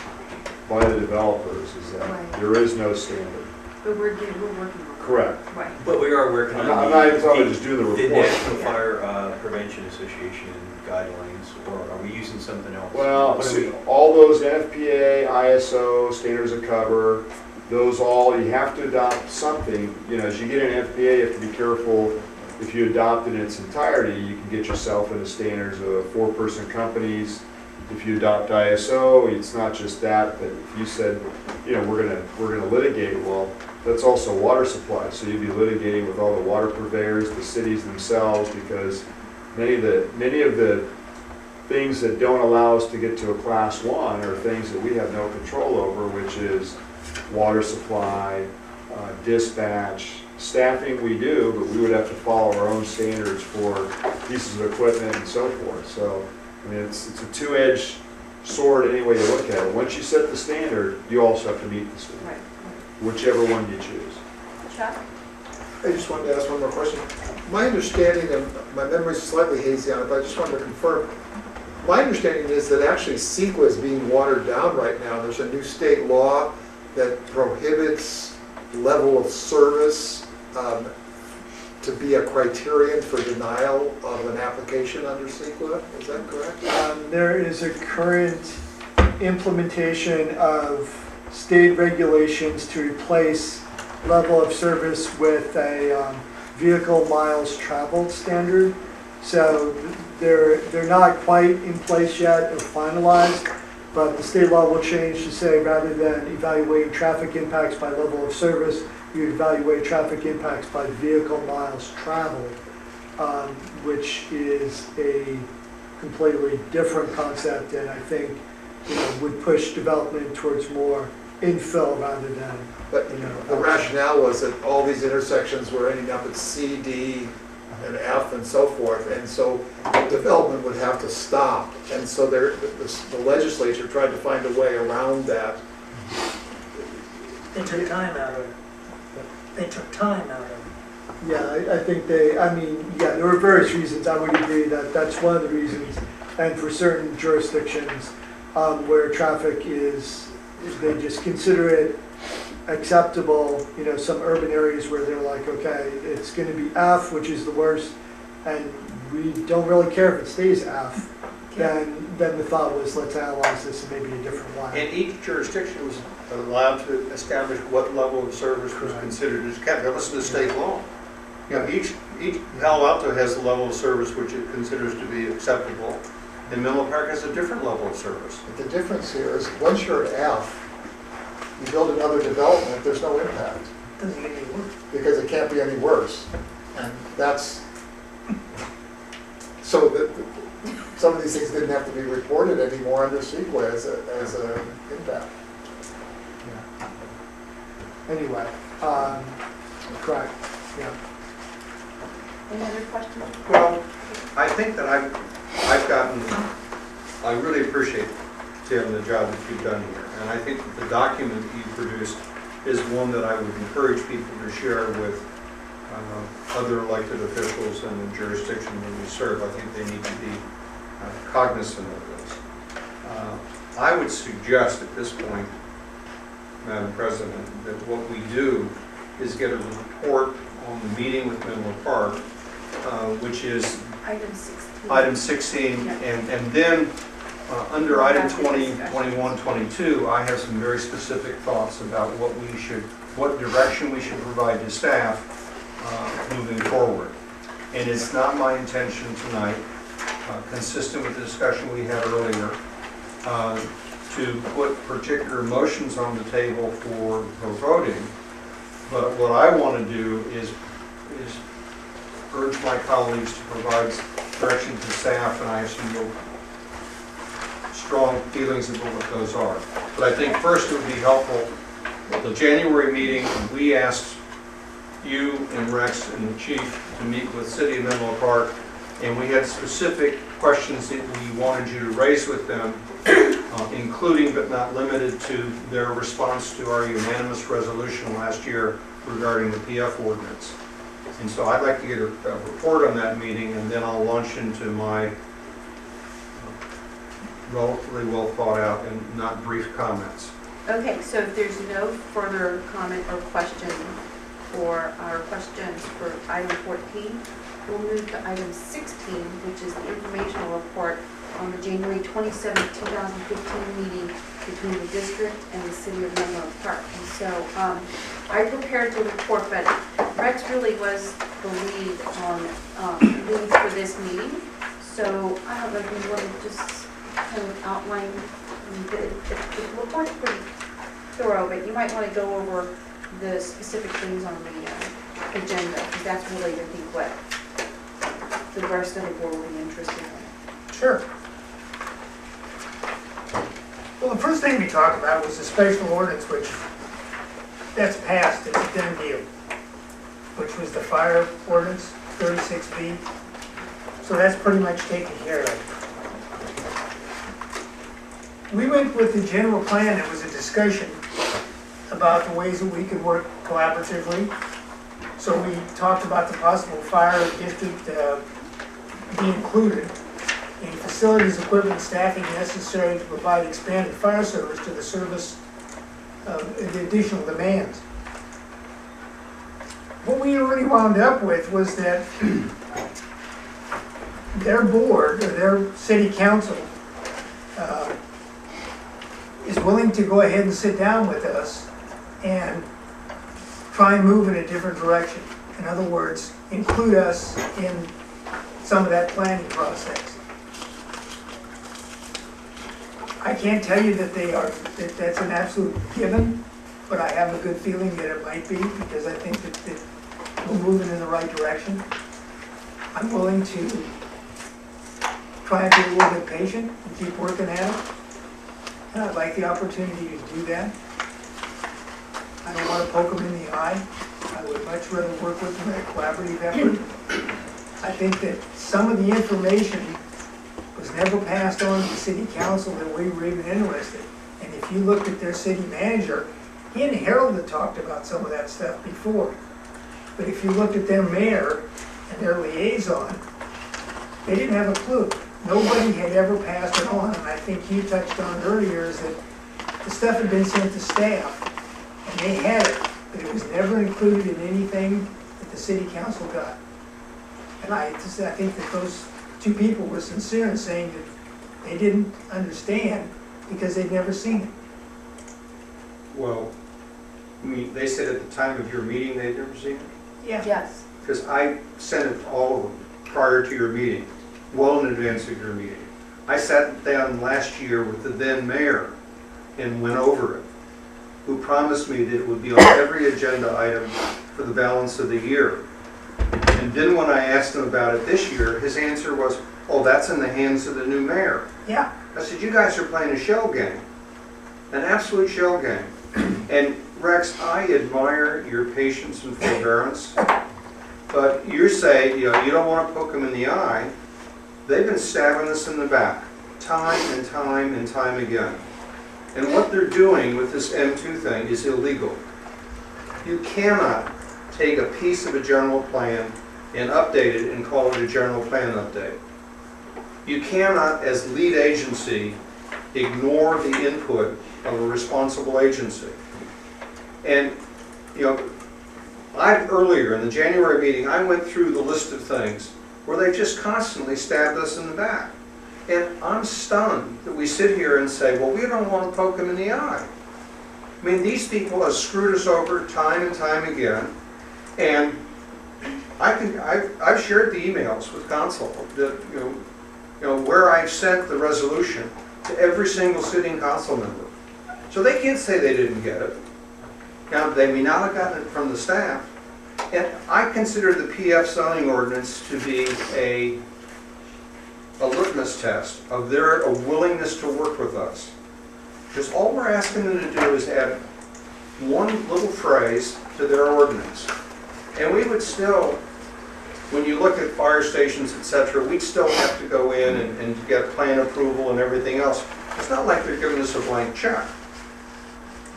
[SPEAKER 2] by the developers, is that
[SPEAKER 1] Right.
[SPEAKER 2] there is no standard.
[SPEAKER 1] But we're working on it.
[SPEAKER 2] Correct.
[SPEAKER 1] Right.
[SPEAKER 6] But we are working on
[SPEAKER 2] I'm not even talking about just doing the
[SPEAKER 6] the
[SPEAKER 2] report.
[SPEAKER 6] National Fire Prevention Association guidelines, or are we using something else?
[SPEAKER 2] Well,
[SPEAKER 6] What do
[SPEAKER 2] see,
[SPEAKER 6] we-
[SPEAKER 2] all those NFPA, ISO, standards of cover, those all, you have to adopt something. You know, as you get an NFPA, you have to be careful. If you adopt it in its entirety, you can get yourself into standards of 4-person companies. If you adopt ISO, it's not just that, but if you said, you know, we're gonna litigate, well, that's also water supply. So you'd be litigating with all the water purveyors, the cities themselves, because many of the things that don't allow us to get to a class 1 are things that we have no control over, which is water supply, dispatch, staffing we do, but we would have to follow our own standards for pieces of equipment and so forth. So, I mean, it's a two-edged sword any way you look at it. Once you set the standard, you also have to meet the standard,
[SPEAKER 1] Right.
[SPEAKER 2] whichever one you choose.
[SPEAKER 1] Chuck?
[SPEAKER 5] I just wanted to ask one more question. My understanding, and my memory's slightly hazy on it, but I just wanted to confirm. My understanding is that actually CEQA is being watered down right now. There's a new state law that prohibits level of service to be a criterion for denial of an application under CEQA. Is that correct?
[SPEAKER 3] there is a current implementation of state regulations to replace level of service with a vehicle miles traveled standard. So they're not quite in place yet or finalized, but the state law will change to say rather than evaluating traffic impacts by level of service, you evaluate traffic impacts by vehicle miles traveled, which is a completely different concept, and I think, you know, would push development towards more infill rather than,
[SPEAKER 5] But
[SPEAKER 3] you know.
[SPEAKER 5] the rationale was that all these intersections were ending up at C, D, and F and so forth, and so development would have to stop. And so the legislature tried to find a way around that.
[SPEAKER 7] They took time out of it.
[SPEAKER 3] Yeah, I think there were various reasons. I would agree that that's one of the reasons. And for certain jurisdictions where traffic is, they just consider it acceptable, you know, some urban areas where they're like, okay, it's gonna be F, which is the worst, and we don't really care if it stays F, then the thought was, let's analyze this in maybe a different way.
[SPEAKER 4] And each jurisdiction was allowed to establish what level of service was considered as kept. That was the state law. each Palo Alto has a level of service which it considers to be acceptable, and Menlo Park has a different level of service.
[SPEAKER 5] But the difference here is, once you're at F, you build another development, there's no impact,
[SPEAKER 7] Doesn't get any worse.
[SPEAKER 5] because it can't be any worse. And that's, so that, some of these things didn't have to be reported anymore under CEQA as a impact.
[SPEAKER 3] Anyway, correct, yeah.
[SPEAKER 1] Any other questions?
[SPEAKER 4] Well, I think that I really appreciate, Tim, the job that you've done here. And I think that the document that you produced is one that I would encourage people to share with other elected officials in the jurisdiction that we serve. I think they need to be cognizant of this. I would suggest at this point, Madam President, that what we do is get a report on the meeting with Menlo Park, which is
[SPEAKER 1] Item 16.
[SPEAKER 4] item 16,
[SPEAKER 1] Yeah.
[SPEAKER 4] and then under item 20, 21, 22, I have some very specific thoughts about what direction we should provide to staff moving forward. And it's not my intention tonight, consistent with the discussion we had earlier, to put particular motions on the table for voting. But what I want to do is urge my colleagues to provide direction to staff, and I have some real strong feelings about what those are. But I think first it would be helpful, at the January meeting, we asked you and Rex and the chief to meet with City of Menlo Park, and we had specific questions that we wanted you to raise with them, including but not limited to their response to our unanimous resolution last year regarding the PF ordinance. And so I'd like to get a report on that meeting, and then I'll launch into my relatively well thought out and not brief comments.
[SPEAKER 1] Okay, so if there's no further comment or question for our questions for item 14, we'll move to item 16, which is the informational report on the January 27, 2015 meeting between the district and the city of Menlo Park. And so I prepared the report, but Rex really was the lead for this meeting. So I don't know if you want to just kind of outline, the report's pretty thorough, but you might want to go over the specific things on the agenda, because that's really, I think, what the rest of the board will be interested in.
[SPEAKER 7] Sure. Well, the first thing we talked about was the special ordinance, which that's passed, it's a done deal, which was the fire ordinance, 36B. So that's pretty much taken care of. We went with the general plan. There was a discussion about the ways that we could work collaboratively. So we talked about the possible fire district be included in facilities, equipment, staffing necessary to provide expanded fire service to the service of the additional demands. What we really wound up with was that their board, or their city council, is willing to go ahead and sit down with us and try and move in a different direction. In other words, include us in some of that planning process. I can't tell you that that's an absolute given, but I have a good feeling that it might be, because I think that we're moving in the right direction. I'm willing to try and be a little bit patient and keep working at it. And I'd like the opportunity to do that. I don't want to poke them in the eye. I would much rather work with them in a collaborative effort. I think that some of the information was never passed on to the city council that we were even interested. And if you looked at their city manager, he and Harold had talked about some of that stuff before. But if you looked at their mayor and their liaison, they didn't have a clue. Nobody had ever passed it on, and I think you touched on earlier is that the stuff had been sent to staff, and they had it, but it was never included in anything that the city council got. And I think that those two people were sincere in saying that they didn't understand because they'd never seen it.
[SPEAKER 4] Well, I mean, they said at the time of your meeting they'd never seen it?
[SPEAKER 7] Yeah.
[SPEAKER 1] Yes.
[SPEAKER 4] because I sent it all over prior to your meeting, well in advance of your meeting. I sat down last year with the then mayor and went over it, who promised me that it would be on every agenda item for the balance of the year. And then when I asked him about it this year, his answer was, oh, that's in the hands of the new mayor.
[SPEAKER 7] Yeah,
[SPEAKER 4] I said, you guys are playing a shell game, an absolute shell game. And Rex, I admire your patience and forbearance, but you say, you know, you don't want to poke them in the eye. They've been stabbing us in the back, time and time and time again. And what they're doing with this M2 thing is illegal. You cannot take a piece of a general plan and update it and call it a general plan update. You cannot, as lead agency, ignore the input of a responsible agency. And, you know, earlier in the January meeting, I went through the list of things where they just constantly stabbed us in the back. And I'm stunned that we sit here and say, well, we don't want to poke them in the eye. I mean, these people have screwed us over time and time again. And I've shared the emails with council that, you know, where I've sent the resolution to every single sitting council member. So they can't say they didn't get it. Now, they may not have gotten it from the staff. And I consider the PF zoning ordinance to be a litmus test of their willingness to work with us. Because all we're asking them to do is add one little phrase to their ordinance. And we would still, when you look at fire stations, etc., we'd still have to go in and get plan approval and everything else. It's not like they're giving us a blank check.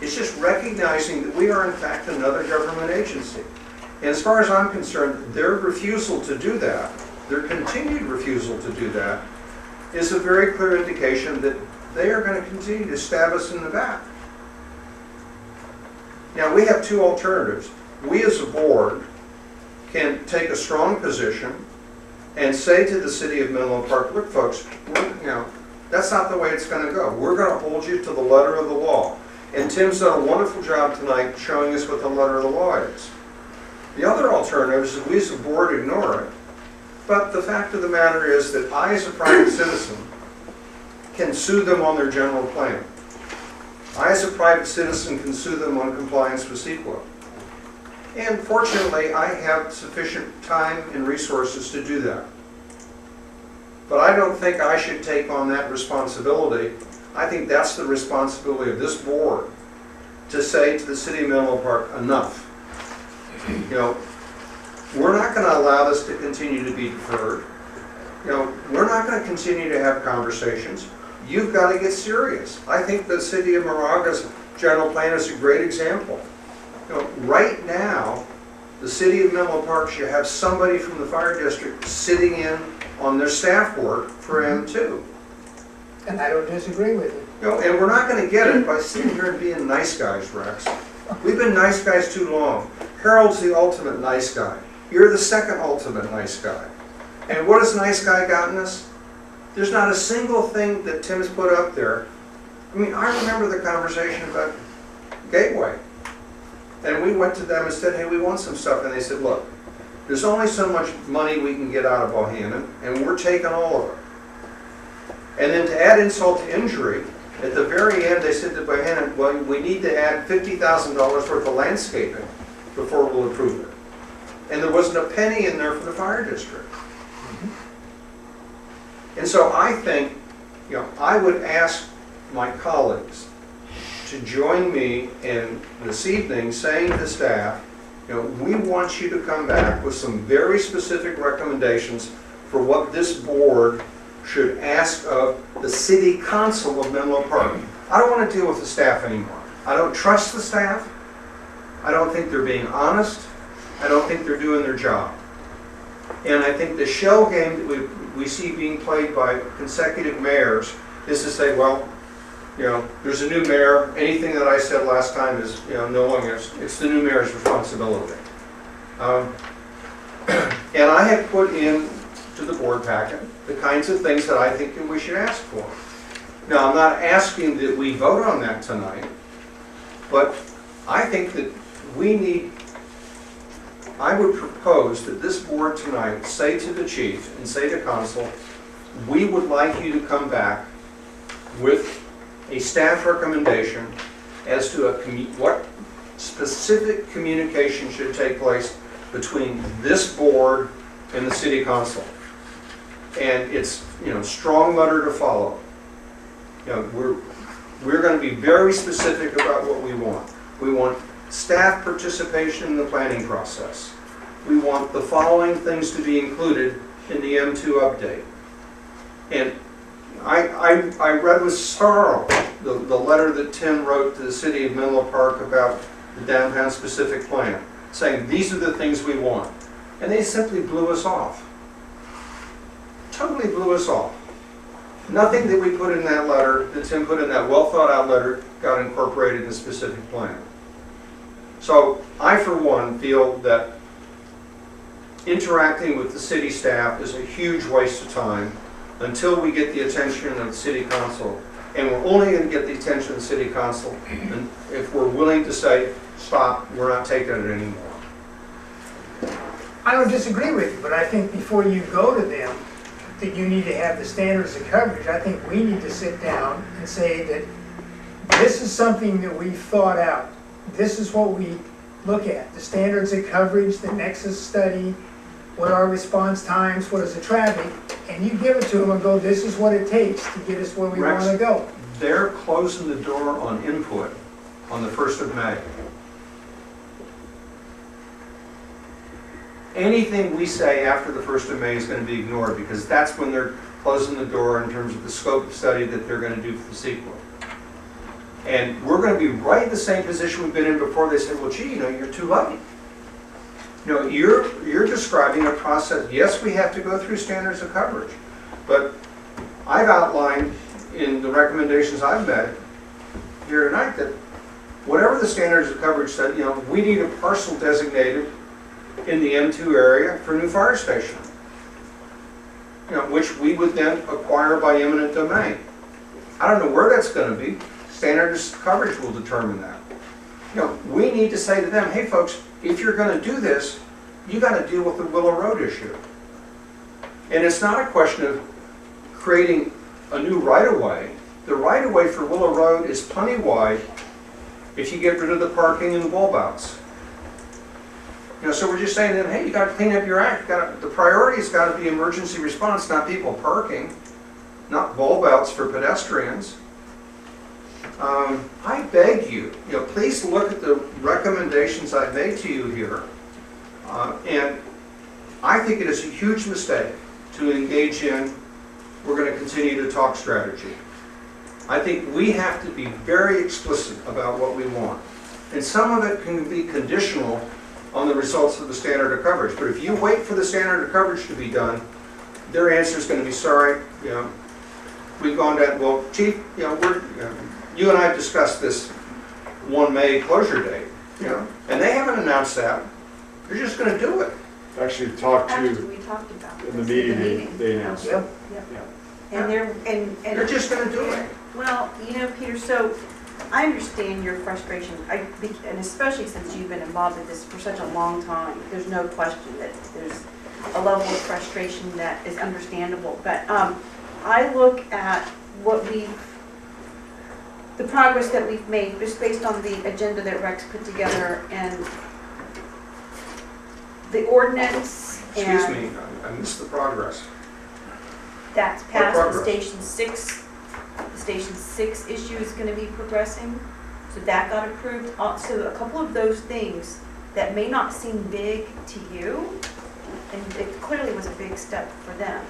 [SPEAKER 4] It's just recognizing that we are in fact another government agency. And as far as I'm concerned, their refusal to do that, their continued refusal to do that, is a very clear indication that they are going to continue to stab us in the back. Now, we have two alternatives. We as a board can take a strong position and say to the city of Menlo Park, look folks, that's not the way it's going to go. We're going to hold you to the letter of the law. And Tim's done a wonderful job tonight showing us what the letter of the law is. The other alternative is that we as a board ignore it. But the fact of the matter is that I as a private citizen can sue them on their general plan. I as a private citizen can sue them on compliance with CEQA. And fortunately, I have sufficient time and resources to do that. But I don't think I should take on that responsibility. I think that's the responsibility of this board to say to the city of Menlo Park, enough. You know, we're not going to allow this to continue to be deferred. You know, we're not going to continue to have conversations. You've got to get serious. I think the city of Moraga's general plan is a great example. You know, right now, the city of Menlo Park should have somebody from the fire district sitting in on their staff work for M2.
[SPEAKER 7] and I don't disagree with you.
[SPEAKER 4] You know, and we're not going to get it by sitting here and being nice guys, Rex. We've been nice guys too long. Harold's the ultimate nice guy. You're the second ultimate nice guy. And what has nice guy gotten us? There's not a single thing that Tim has put up there. I mean, I remember the conversation about Gateway. And we went to them and said, hey, we want some stuff. And they said, look, there's only so much money we can get out of Bohannon, and we're taking all of it. And then to add insult to injury, at the very end they said to Bohannon, well, we need to add $50,000 worth of landscaping before we'll approve it. And there wasn't a penny in there for the fire district. And so I think, you know, I would ask my colleagues to join me in this evening saying to staff, you know, we want you to come back with some very specific recommendations for what this board should ask of the city council of Menlo Park. I don't want to deal with the staff anymore. I don't trust the staff. I don't think they're being honest. I don't think they're doing their job. And I think the shell game that we see being played by consecutive mayors is to say, well, you know, there's a new mayor. Anything that I said last time is, you know, no longer, it's the new mayor's responsibility. And I have put in to the board packet the kinds of things that I think that we should ask for. Now, I'm not asking that we vote on that tonight, but I think that we need I would propose that this board tonight say to the chief and say to council, we would like you to come back with a staff recommendation as to what specific communication should take place between this board and the city council. And it's, strong letter to follow. We're going to be very specific about what we want. We want staff participation in the planning process. We want the following things to be included in the M2 update. And I read with sorrow the letter that Tim wrote to the city of Menlo Park about the downtown specific plan, saying these are the things we want. And they simply blew us off. Totally blew us off. Nothing that we put in that letter, that Tim put in that well thought out letter, got incorporated in the specific plan. So I, for one, feel that interacting with the city staff is a huge waste of time until we get the attention of the city council. And we're only going to get the attention of the city council if we're willing to say, stop, we're not taking it anymore.
[SPEAKER 7] I don't disagree with you, but I think before you go to them, that you need to have the standards of coverage. I think we need to sit down and say that this is something that we've thought out. This is what we look at, the standards of coverage, the nexus study, what are our response times, what is the traffic, and you give it to them and go, this is what it takes to get us where we want to go.
[SPEAKER 4] They're closing the door on input on the 1st of May. Anything we say after the 1st of May is going to be ignored because that's when they're closing the door in terms of the scope of study that they're going to do for the sequel. And we're going to be right in the same position we've been in before. They said, well, gee, you're too late. You're describing a process. Yes, we have to go through standards of coverage, but I've outlined in the recommendations I've made here tonight that whatever the standards of coverage said, we need a parcel designated in the M2 area for a new fire station, which we would then acquire by eminent domain. I don't know where that's going to be. Standards of coverage will determine that. We need to say to them, hey folks, if you're going to do this, you got to deal with the Willow Road issue. And it's not a question of creating a new right-of-way. The right-of-way for Willow Road is plenty wide if you get rid of the parking and the bulb outs. So we're just saying to them, hey, you got to clean up your act. The priority's got to be emergency response, not people parking, not bulb outs for pedestrians. I beg you, please look at the recommendations I've made to you here. And I think it is a huge mistake to engage in, we're going to continue to talk strategy. I think we have to be very explicit about what we want. And some of it can be conditional on the results of the standard of coverage. But if you wait for the standard of coverage to be done, their answer is going to be, sorry, we've gone down, well, chief, you and I have discussed this 1 May closure date, and they haven't announced that. They're just going to do it.
[SPEAKER 2] Actually,
[SPEAKER 1] We talked about
[SPEAKER 2] in the
[SPEAKER 1] this
[SPEAKER 2] meeting, they announced that.
[SPEAKER 1] Yep.
[SPEAKER 2] Yeah.
[SPEAKER 1] And
[SPEAKER 4] They're just going to do it.
[SPEAKER 1] Well, Peter, so I understand your frustration, and especially since you've been involved with this for such a long time. There's no question that there's a level of frustration that is understandable. But I look at the progress that we've made just based on the agenda that Rex put together and the ordinance.
[SPEAKER 4] Excuse me, I missed the progress.
[SPEAKER 1] That's
[SPEAKER 4] What
[SPEAKER 1] passed the
[SPEAKER 4] progress?
[SPEAKER 1] Station 6. The Station 6 issue is going to be progressing. So that got approved. So a couple of those things that may not seem big to you, and it clearly was a big step for them.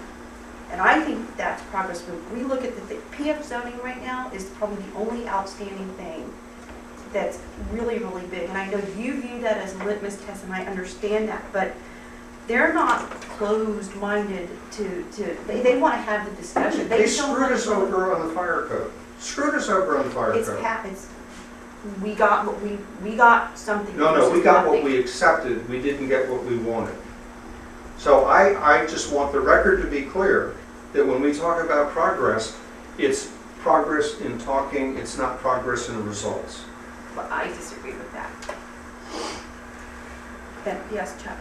[SPEAKER 1] And I think that's progress. When we look at the PF zoning right now is probably the only outstanding thing that's really, really big. And I know you view that as a litmus test, and I understand that, but they're not closed-minded they want to have the discussion.
[SPEAKER 4] They screwed us over on the fire code. Screwed us over on the fire code.
[SPEAKER 1] We got something.
[SPEAKER 4] No, we got what we accepted. We didn't get what we wanted. So I just want the record to be clear that when we talk about progress, it's progress in talking, it's not progress in results.
[SPEAKER 1] But I disagree with that. Yes, Chuck?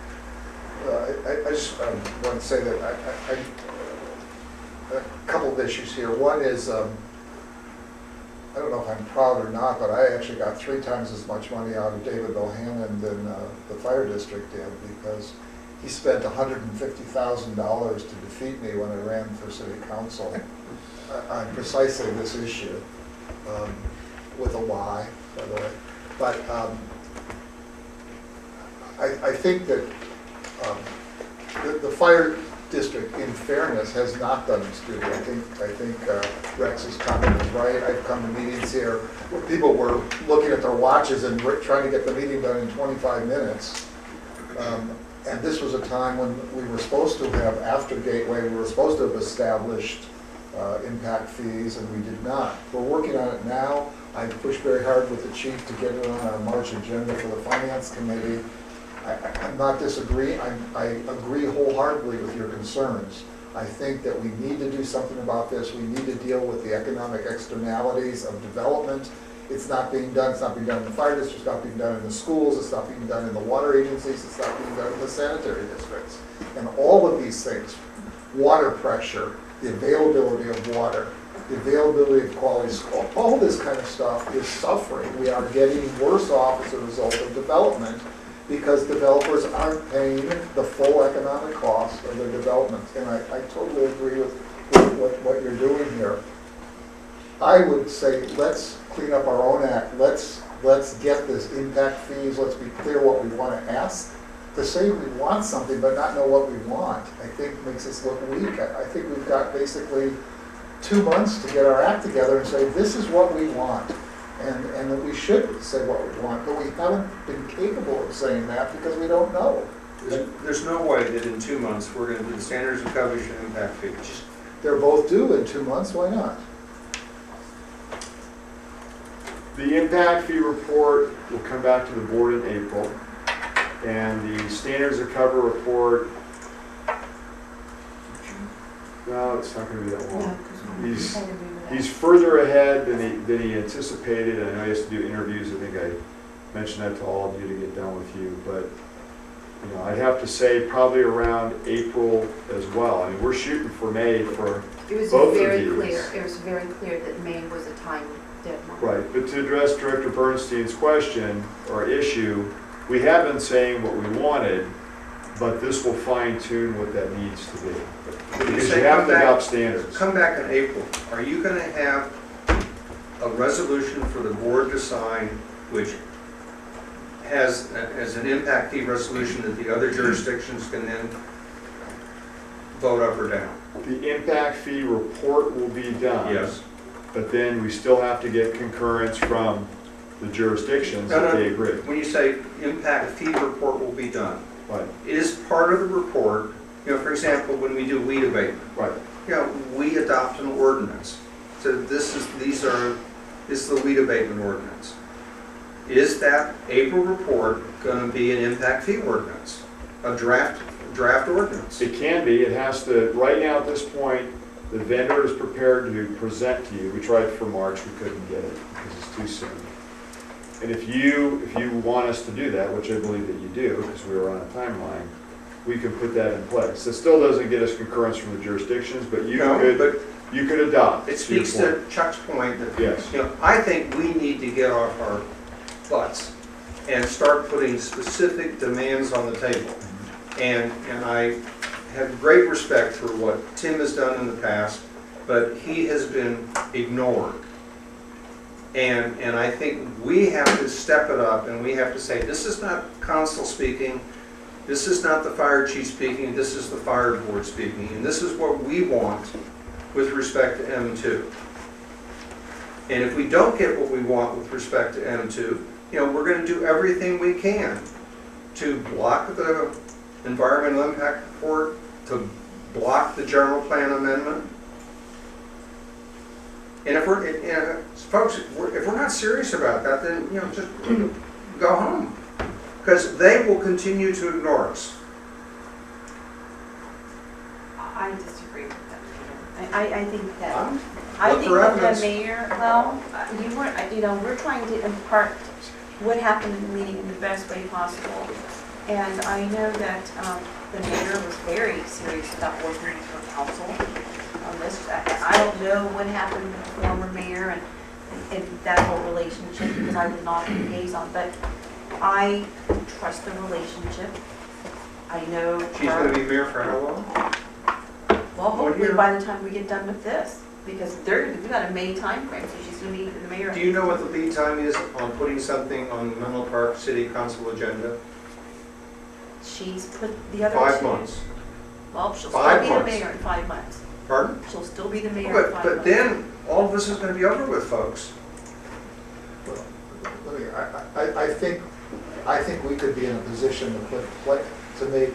[SPEAKER 5] I just want to say that a couple of issues here. One is, I don't know if I'm proud or not, but I actually got 3 times as much money out of David Bohannon than the fire district did, because he spent $150,000 to defeat me when I ran for city council on precisely this issue, with a lie, by the way. But I think that the fire district, in fairness, has not done its duty. I think Rex's comment is right. I've come to meetings here where people were looking at their watches and trying to get the meeting done in 25 minutes. And this was a time when we were supposed to have, after Gateway, we were supposed to have established impact fees, and we did not. We're working on it now. I pushed very hard with the chief to get it on our March agenda for the finance committee. I'm not disagreeing. I agree wholeheartedly with your concerns. I think that we need to do something about this. We need to deal with the economic externalities of development. It's not being done. It's not being done in the fire district. It's not being done in the schools. It's not being done in the water agencies. It's not being done in the sanitary districts. And all of these things, water pressure, the availability of water, the availability of quality school, all this kind of stuff is suffering. We are getting worse off as a result of development, because developers aren't paying the full economic cost of their development. And I totally agree with what you're doing here. I would say, let's clean up our own act. Let's get this impact fees. Let's be clear what we want to ask. To say we want something but not know what we want, I think makes us look weak. I think we've got basically 2 months to get our act together and say, this is what we want. And that we should say what we want, but we haven't been capable of saying that because we don't know.
[SPEAKER 4] There's no way that in 2 months we're going to do the standards of coverage and impact fee.
[SPEAKER 5] They're both due in 2 months, why not?
[SPEAKER 2] The impact fee report will come back to the board in April, and the standards of cover report, no, it's not going to be that long. He's further ahead than he anticipated. I know he has to do interviews. I think I mentioned that to all of you to get done with you. But I'd have to say probably around April as well. I mean, we're shooting for May for both of these.
[SPEAKER 1] It was very clear that May was a time deadline.
[SPEAKER 2] Right. But to address Director Bernstein's question or issue, we have been saying what we wanted, but this will fine tune what that needs to be. Because you have to adopt standards.
[SPEAKER 4] Come back in April. Are you going to have a resolution for the board to sign which has as an impact fee resolution that the other jurisdictions can then vote up or down?
[SPEAKER 2] The impact fee report will be done.
[SPEAKER 4] Yes.
[SPEAKER 2] But then we still have to get concurrence from the jurisdictions that they agree.
[SPEAKER 4] When you say impact fee report will be done,
[SPEAKER 2] Right.
[SPEAKER 4] is part of the report, for example, when we do weed abatement,
[SPEAKER 2] Right.
[SPEAKER 4] we adopt an ordinance. So this is the weed abatement ordinance. Is that April report going to be an impact fee ordinance, a draft ordinance?
[SPEAKER 2] It can be. It has to. Right now, at this point, the vendor is prepared to present to you. We tried for March. We couldn't get it because it's too soon. And if you want us to do that, which I believe that you do, because we were on a timeline, we can put that in place. It still doesn't get us concurrence from the jurisdictions, but you could adopt.
[SPEAKER 4] It speaks to Chuck's point that
[SPEAKER 2] yes.
[SPEAKER 4] I think we need to get off our butts and start putting specific demands on the table. And I have great respect for what Tim has done in the past, but he has been ignored. And I think we have to step it up and we have to say, this is not council speaking, this is not the fire chief speaking, this is the fire board speaking, and this is what we want with respect to M2. And if we don't get what we want with respect to M2, we're going to do everything we can to block the environmental impact report, to block the general plan amendment. And if folks, if we're not serious about that, then just go home, because they will continue to ignore us.
[SPEAKER 1] I disagree with that. I think that the mayor. Well, you weren't. We're trying to impart what happened in the meeting in the best way possible. And I know that the mayor was very serious about working with her council on this. I don't know what happened with the former mayor and that whole relationship, because I was not a liaison, but I trust the relationship. I know
[SPEAKER 4] She's
[SPEAKER 1] her.
[SPEAKER 4] gonna be mayor for how long?
[SPEAKER 1] Well, hopefully
[SPEAKER 4] year?
[SPEAKER 1] by the time we get done with this, because we've got a May timeframe, so she's gonna be the mayor.
[SPEAKER 4] Do you know what the lead time is on putting something on the Menlo Park City Council agenda?
[SPEAKER 1] She's put the other.
[SPEAKER 4] 5 months.
[SPEAKER 1] Well, she'll
[SPEAKER 4] 5
[SPEAKER 1] still be the
[SPEAKER 4] months.
[SPEAKER 1] mayor in 5 months.
[SPEAKER 4] Pardon?
[SPEAKER 1] She'll still be the mayor in 5 months.
[SPEAKER 4] But then, all of this is gonna be over with, folks.
[SPEAKER 5] Well, let me, I think we could be in a position to make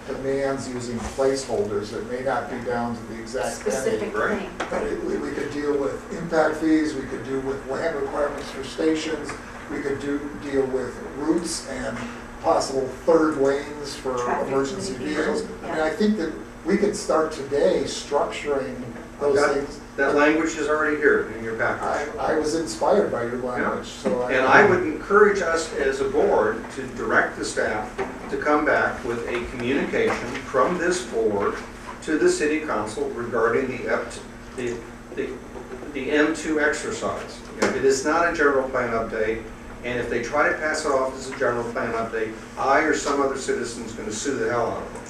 [SPEAKER 5] demands using placeholders that may not be down to the exact penny.
[SPEAKER 1] Specific
[SPEAKER 4] right?
[SPEAKER 1] thing.
[SPEAKER 5] But we could deal with impact fees, we could deal with land requirements for stations, we could deal with routes and possible third lanes for
[SPEAKER 1] Traffic
[SPEAKER 5] emergency
[SPEAKER 1] mitigation,
[SPEAKER 5] vehicles. I mean,
[SPEAKER 1] yeah.
[SPEAKER 5] I think that we could start today structuring those
[SPEAKER 4] That-
[SPEAKER 5] things.
[SPEAKER 4] That language is already here in your package.
[SPEAKER 5] I was inspired by your language, so
[SPEAKER 4] And I would encourage us as a board to direct the staff to come back with a communication from this board to the city council regarding the M2 exercise. It is not a general plan update, and if they try to pass it off as a general plan update, I or some other citizen is going to sue the hell out of them.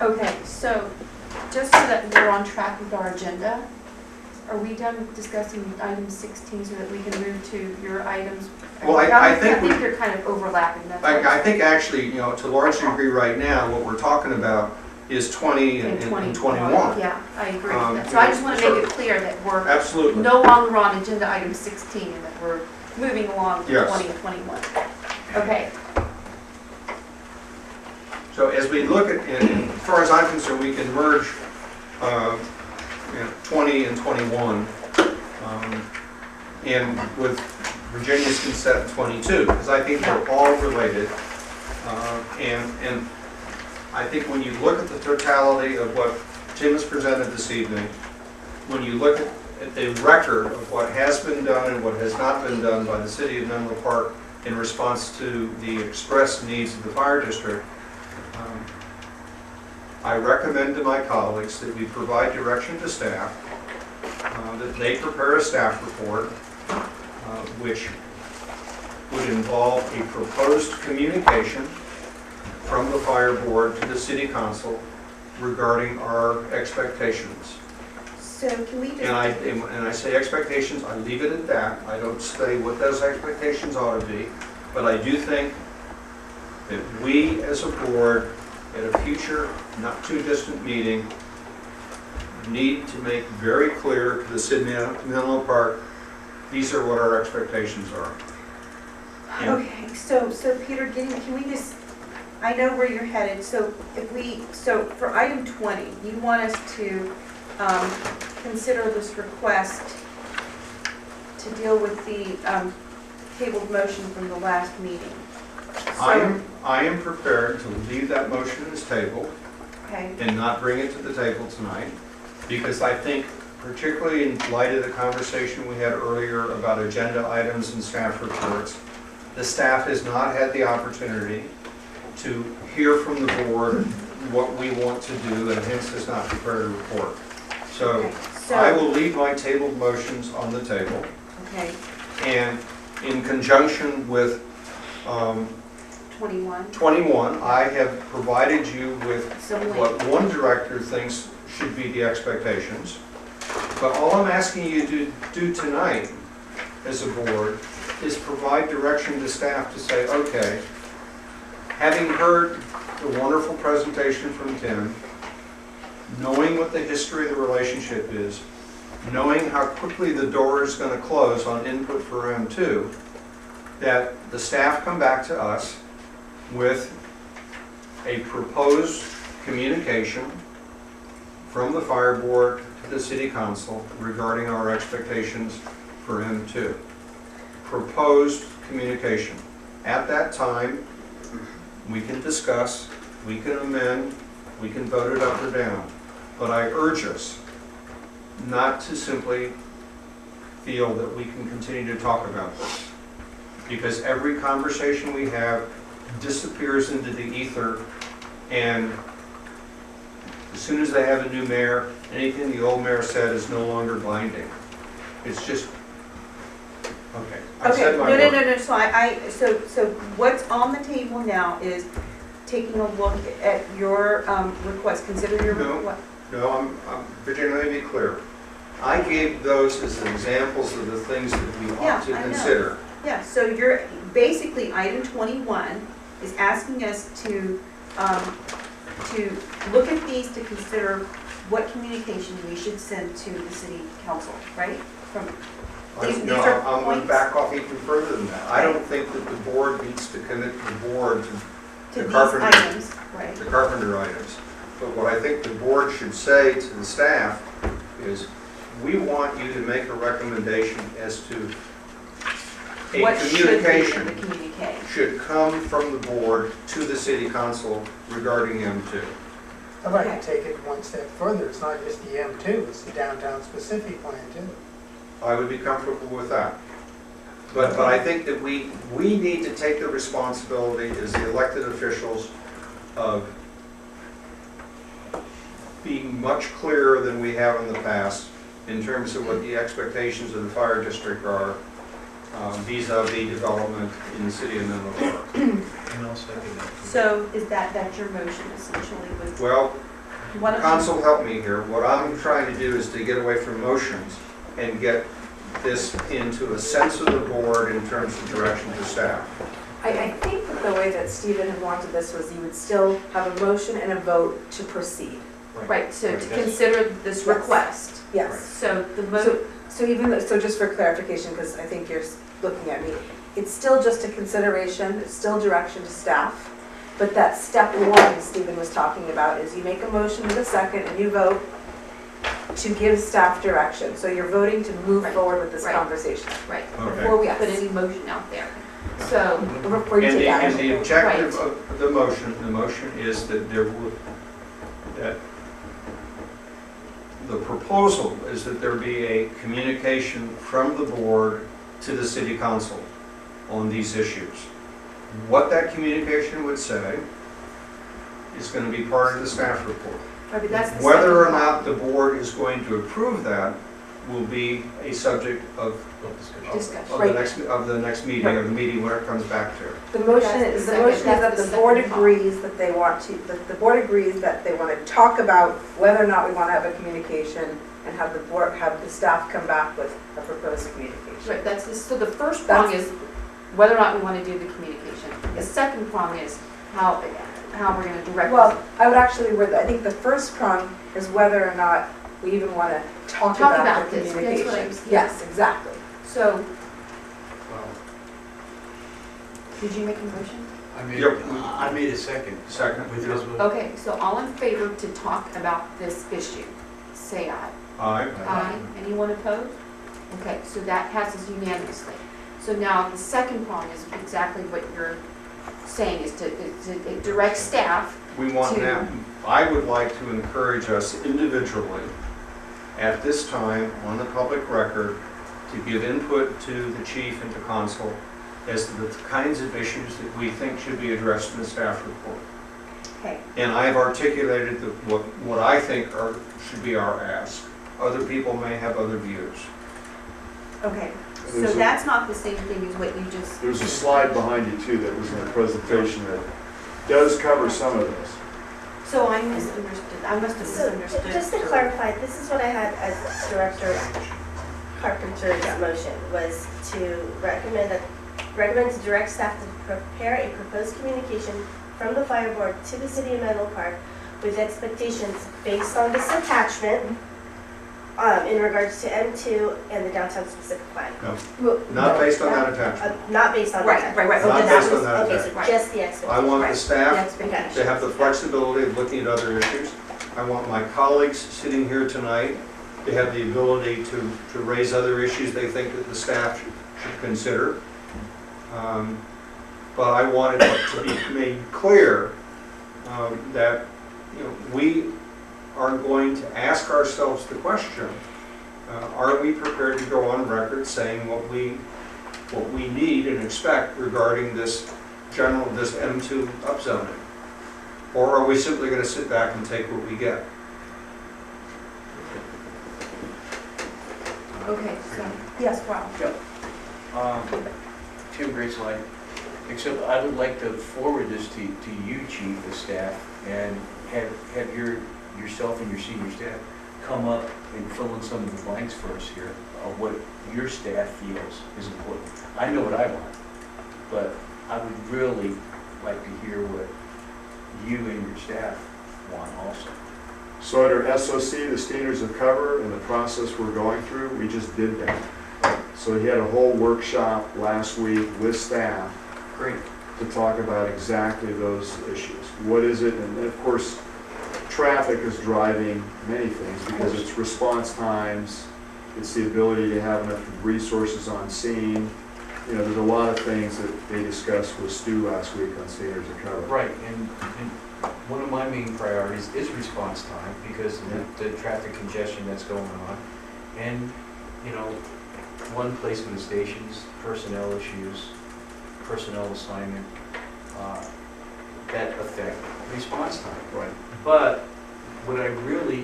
[SPEAKER 1] Okay, so just so that we're on track with our agenda, are we done discussing item 16 so that we can move to your items?
[SPEAKER 4] Well, I think we-
[SPEAKER 1] they're kind of overlapping, that's all.
[SPEAKER 4] I think actually, to a large degree right now, what we're talking about is 20 and 21.
[SPEAKER 1] Yeah, I agree
[SPEAKER 4] Um,
[SPEAKER 1] with that. So I just want to
[SPEAKER 4] so-
[SPEAKER 1] make it clear that we're
[SPEAKER 4] Absolutely.
[SPEAKER 1] no longer on agenda item 16 and that we're moving along to
[SPEAKER 4] Yes.
[SPEAKER 1] 20 and 21. Okay,
[SPEAKER 4] So as we look at, and as far as I'm concerned, we can merge 20 and 21, and with Virginia's consent 22, because I think they're all related. And I think when you look at the totality of what Tim has presented this evening, when you look at the record of what has been done and what has not been done by the city of Menlo Park in response to the express needs of the fire district, I recommend to my colleagues that we provide direction to staff, that they prepare a staff report, which would involve a proposed communication from the fire board to the city council regarding our expectations.
[SPEAKER 1] so can we just...
[SPEAKER 4] And I say expectations, I leave it at that. I don't say what those expectations ought to be, but I do think that we as a board at a future, not too distant meeting, need to make very clear to the city of Menlo Park, these are what our expectations are.
[SPEAKER 1] Okay, so Peter, can we just, I know where you're headed, so so for item 20, you want us to consider this request to deal with the tabled motion from the last meeting.
[SPEAKER 4] I am prepared to leave that motion as tabled
[SPEAKER 1] Okay,
[SPEAKER 4] and not bring it to the table tonight, because I think, particularly in light of the conversation we had earlier about agenda items and staff reports, the staff has not had the opportunity to hear from the board what we want to do, and hence has not prepared a report. So
[SPEAKER 1] okay,
[SPEAKER 4] I
[SPEAKER 1] so,
[SPEAKER 4] will leave my tabled motions on the table,
[SPEAKER 1] okay,
[SPEAKER 4] and in conjunction with
[SPEAKER 1] 21,
[SPEAKER 4] 21, I have provided you with
[SPEAKER 1] so
[SPEAKER 4] what one director thinks should be the expectations. But all I'm asking you to do tonight as a board is provide direction to staff to say, okay, having heard the wonderful presentation from Tim, knowing what the history of the relationship is, knowing how quickly the door is going to close on input for M2, that the staff come back to us with a proposed communication from the fire board to the city council regarding our expectations for M2. Proposed communication. At that time, we can discuss, we can amend, we can vote it up or down. But I urge us not to simply feel that we can continue to talk about this. because every conversation we have disappears into the ether, and as soon as they have a new mayor, anything the old mayor said is no longer binding. It's just, okay. I
[SPEAKER 1] Okay,
[SPEAKER 4] said
[SPEAKER 1] no,
[SPEAKER 4] my
[SPEAKER 1] no,
[SPEAKER 4] word.
[SPEAKER 1] no, no, so what's on the table now is taking a look at your request, consider your
[SPEAKER 4] No.
[SPEAKER 1] request.
[SPEAKER 4] No, Virginia, let me be clear. I gave those as examples of the things that we
[SPEAKER 1] Yeah,
[SPEAKER 4] ought to
[SPEAKER 1] I know.
[SPEAKER 4] consider.
[SPEAKER 1] Yeah, so you're, basically, item 21 is asking us to look at these to consider what communication we should send to the city council, right? From These
[SPEAKER 4] No,
[SPEAKER 1] are
[SPEAKER 4] I'm going
[SPEAKER 1] points.
[SPEAKER 4] to back off even further than that. I don't think that the board needs to commit the board
[SPEAKER 1] to
[SPEAKER 4] The
[SPEAKER 1] these
[SPEAKER 4] carpenter.
[SPEAKER 1] items, right?
[SPEAKER 4] to the carpenter items. But what I think the board should say to the staff is, we want you to make a recommendation as to a
[SPEAKER 1] What should be in the
[SPEAKER 4] communication
[SPEAKER 1] communique?
[SPEAKER 4] should come from the board to the city council regarding M2.
[SPEAKER 7] I'd like to take it one step further, it's not just the M2, it's the downtown specific plan too.
[SPEAKER 4] I would be comfortable with that. But I think that we need to take the responsibility as the elected officials of being much clearer than we have in the past in terms of what the expectations of the fire district are vis-a-vis development in the city of Menlo Park.
[SPEAKER 6] And I'll second that.
[SPEAKER 1] So is that's your motion essentially with
[SPEAKER 4] Well,
[SPEAKER 1] one of
[SPEAKER 4] council, help me here. What I'm trying to do is to get away from motions and get this into a sense of the board in terms of direction to staff.
[SPEAKER 8] I think that the way that Stephen had wanted this was you would still have a motion and a vote to proceed.
[SPEAKER 1] Right, so to
[SPEAKER 4] Right.
[SPEAKER 1] consider this request.
[SPEAKER 8] Yes.
[SPEAKER 1] So the mo,
[SPEAKER 8] So even, so just for clarification, because I think you're looking at me, it's still just a consideration, it's still direction to staff, but that step one Stephen was talking about is you make a motion with a second and you vote to give staff direction. So you're voting to move
[SPEAKER 1] Right.
[SPEAKER 8] forward with this
[SPEAKER 1] Right.
[SPEAKER 8] conversation.
[SPEAKER 1] right,
[SPEAKER 4] Okay.
[SPEAKER 1] before we put any motion out there. So,
[SPEAKER 8] Before you take
[SPEAKER 4] And
[SPEAKER 8] action.
[SPEAKER 4] the objective of the motion is that that the proposal is that there be a communication from the board to the city council on these issues. What that communication would say is going to be part of the staff report.
[SPEAKER 1] right, but that's the
[SPEAKER 4] Whether or
[SPEAKER 1] second
[SPEAKER 4] not the board is going to approve that will be a subject of
[SPEAKER 1] discussion.
[SPEAKER 4] the next meeting, or the meeting where it comes back to.
[SPEAKER 8] The motion
[SPEAKER 1] That's
[SPEAKER 8] is,
[SPEAKER 1] the
[SPEAKER 8] the
[SPEAKER 1] second-
[SPEAKER 8] motion is
[SPEAKER 1] that's
[SPEAKER 8] that
[SPEAKER 1] the
[SPEAKER 8] the board
[SPEAKER 1] second
[SPEAKER 8] agrees that they want to, that the board agrees that they want to talk about whether or not we want to have a communication and have the board, have the staff come back with a proposed communication.
[SPEAKER 1] Right, that's, so the first prong
[SPEAKER 8] That's-
[SPEAKER 1] is whether or not we want to do the communication. The second prong is how we're going to direct.
[SPEAKER 8] Well, I would actually word that, I think the first prong is whether or not we even want to talk about the
[SPEAKER 1] this, that's what
[SPEAKER 8] communication.
[SPEAKER 1] I'm saying.
[SPEAKER 8] Yes, exactly.
[SPEAKER 1] So, did you make a motion?
[SPEAKER 6] I made a second.
[SPEAKER 4] Second.
[SPEAKER 6] With his vote.
[SPEAKER 1] Okay, so all in favor to talk about this issue, say aye.
[SPEAKER 4] Aye.
[SPEAKER 1] Aye. Anyone opposed? Okay, so that passes unanimously. So now the second prong is exactly what you're saying, is to direct staff.
[SPEAKER 4] We want
[SPEAKER 1] to-
[SPEAKER 4] now, I would like to encourage us individually, at this time, on the public record, to give input to the chief and to council as to the kinds of issues that we think should be addressed in the staff report.
[SPEAKER 1] Okay.
[SPEAKER 4] And I have articulated what I think should be our ask. Other people may have other views.
[SPEAKER 1] Okay, so
[SPEAKER 2] There's a-
[SPEAKER 1] that's not the same thing as what you just.
[SPEAKER 2] There's a slide behind you too that was in the presentation that does cover some of this.
[SPEAKER 1] So I misunderstood, I must have
[SPEAKER 9] So,
[SPEAKER 1] misunderstood.
[SPEAKER 9] just to clarify, this is what I had as Director Carpenter's motion, was to recommend to direct staff to prepare a proposed communication from the fire board to the city of Menlo Park with expectations based on this attachment in regards to M2 and the downtown specific plan.
[SPEAKER 4] Not based on that attachment.
[SPEAKER 9] Not based on the
[SPEAKER 1] Right,
[SPEAKER 9] attachment.
[SPEAKER 1] right, right.
[SPEAKER 4] Not
[SPEAKER 9] So that
[SPEAKER 4] based on
[SPEAKER 9] was-
[SPEAKER 4] that
[SPEAKER 9] Okay,
[SPEAKER 4] attachment.
[SPEAKER 9] so just the
[SPEAKER 4] I
[SPEAKER 9] expectation.
[SPEAKER 4] want the
[SPEAKER 1] The
[SPEAKER 4] staff
[SPEAKER 1] expectation.
[SPEAKER 4] to have the flexibility of looking at other issues. I want my colleagues sitting here tonight to have the ability to raise other issues they think that the staff should consider. But I want it to be made clear that, we are going to ask ourselves the question, are we prepared to go on record saying what we what we need and expect regarding this M2 upzoning? Or are we simply going to sit back and take what we get?
[SPEAKER 1] Okay, so,
[SPEAKER 8] Yes, wow.
[SPEAKER 6] Tim Graceli, except I would like to forward this to you, Chief of Staff, and have yourself and your senior staff come up and fill in some of the blanks for us here of what your staff feels is important. I know what I want, but I would really like to hear what you and your staff want also.
[SPEAKER 2] So under SOC, the standards of cover and the process we're going through, we just did that. So he had a whole workshop last week with staff
[SPEAKER 6] Great.
[SPEAKER 2] to talk about exactly those issues. What is it? And of course, traffic is driving many things because it's response times, it's the ability to have enough resources on scene. You know, there's a lot of things that they discussed with Stu last week on standards of cover.
[SPEAKER 6] Right, and one of my main priorities is response time because of the traffic congestion that's going on. And, you know, one, placement of stations, personnel issues, personnel assignment, that affect response time.
[SPEAKER 2] Right.
[SPEAKER 6] But what I really,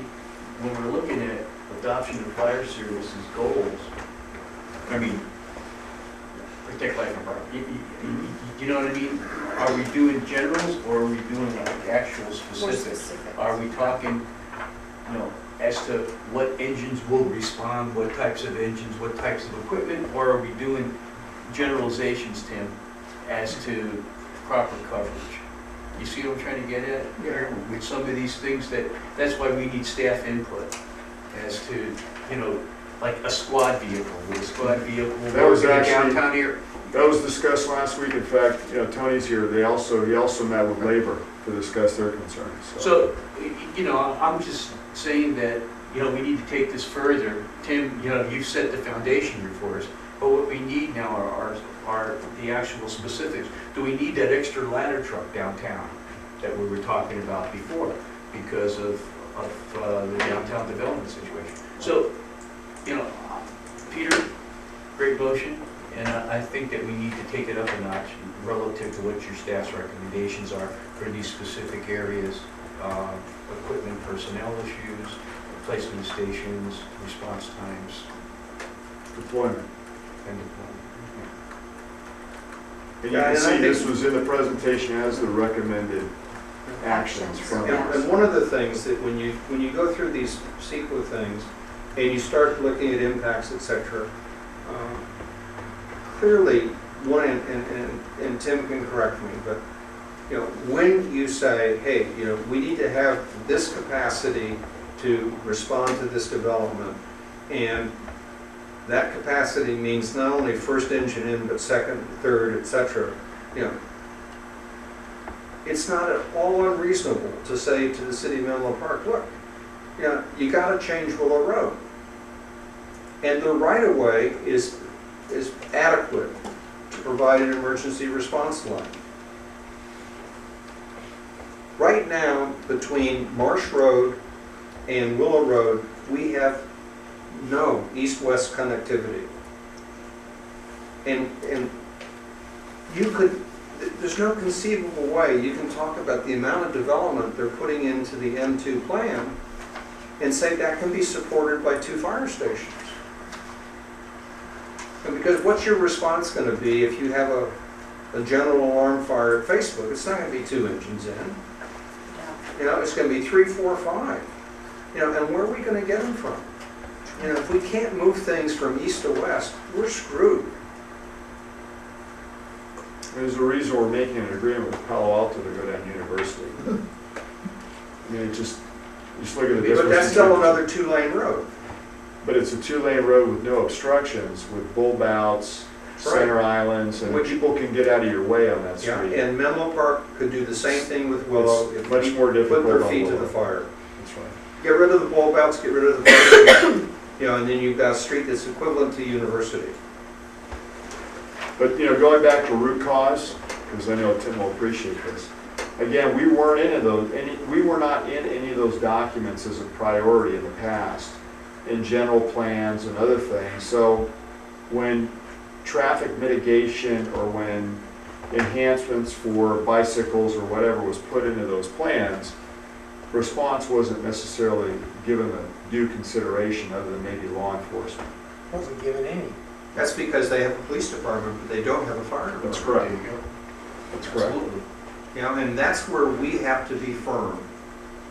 [SPEAKER 6] when we're looking at adoption of fire services goals, I mean, protect life and property, you know what I mean? Are we doing generals or are we doing like actual
[SPEAKER 1] more
[SPEAKER 6] specifics?
[SPEAKER 1] specific.
[SPEAKER 6] Are we talking, you know, as to what engines will respond, what types of engines, what types of equipment, or are we doing generalizations, Tim, as to proper coverage? You see what I'm trying to get at here with some of these things that's why we need staff input as to, you know, like a squad vehicle, with a squad vehicle
[SPEAKER 2] That was
[SPEAKER 6] working in
[SPEAKER 2] actually-
[SPEAKER 6] downtown here.
[SPEAKER 2] That was discussed last week. In fact, you know, Tony's here. He also met with labor to discuss their concerns.
[SPEAKER 6] So, you know, I'm just saying that, you know, we need to take this further. Tim, you know, you've set the foundation here for us, but what we need now are the actual specifics. Do we need that extra ladder truck downtown that we were talking about before because of the downtown development situation? So, you know, Peter, great motion, and I think that we need to take it up a notch relative to what your staff's recommendations are for these specific areas, equipment, personnel issues, placement of stations, response times,
[SPEAKER 2] Deployment.
[SPEAKER 6] and deployment.
[SPEAKER 2] And you
[SPEAKER 4] Yeah,
[SPEAKER 2] can
[SPEAKER 4] and I
[SPEAKER 2] see
[SPEAKER 4] think-
[SPEAKER 2] this was in the presentation as the recommended actions from us.
[SPEAKER 4] And one of the things that when you go through these CEQA things and you start looking at impacts, et cetera, clearly, one, and Tim can correct me, but, you know, when you say, hey, you know, we need to have this capacity to respond to this development, and that capacity means not only first engine in, but second, third, et cetera, you know, it's not at all unreasonable to say to the city of Menlo Park, look, you know, you gotta change Willow Road. And the right-of-way is adequate to provide an emergency response line. Right now, between Marsh Road and Willow Road, we have no east-west connectivity. And you could, there's no conceivable way you can talk about the amount of development they're putting into the M2 plan and say that can be supported by 2 fire stations. And because what's your response going to be if you have a general alarm fire at Facebook? It's not going to be 2 engines in. You know, it's going to be 3, 4, 5. You know, and where are we going to get them from? You know, if we can't move things from east to west, we're screwed.
[SPEAKER 2] There's a reason we're making an agreement with Palo Alto to go down University. I mean, just look at the difference.
[SPEAKER 4] But that's still
[SPEAKER 2] between-
[SPEAKER 4] another 2-lane road.
[SPEAKER 2] But it's a 2-lane road with no obstructions, with bulb outs, center islands, and
[SPEAKER 4] Which-
[SPEAKER 2] people can get out of your way on that
[SPEAKER 4] Yeah,
[SPEAKER 2] street.
[SPEAKER 4] and Menlo Park could do the same thing with Willow.
[SPEAKER 2] It's
[SPEAKER 4] if
[SPEAKER 2] much
[SPEAKER 4] we
[SPEAKER 2] more difficult
[SPEAKER 4] Put their
[SPEAKER 2] on
[SPEAKER 4] feet to
[SPEAKER 2] Willow.
[SPEAKER 4] the fire.
[SPEAKER 2] That's right.
[SPEAKER 4] Get rid of the bulb outs, get rid of the fire, you know, and then you've got a street that's equivalent to University.
[SPEAKER 2] But, you know, going back to root cause, because I know Tim will appreciate this. Again, we were not in any of those documents as a priority in the past, in general plans and other things. So when traffic mitigation or when enhancements for bicycles or whatever was put into those plans, response wasn't necessarily given the due consideration other than maybe law enforcement.
[SPEAKER 7] Wasn't given any.
[SPEAKER 4] That's because they have a police department, but they don't have a fire department.
[SPEAKER 2] That's correct.
[SPEAKER 6] There you go.
[SPEAKER 2] That's correct.
[SPEAKER 6] Absolutely.
[SPEAKER 4] You know, and that's where we have to be firm.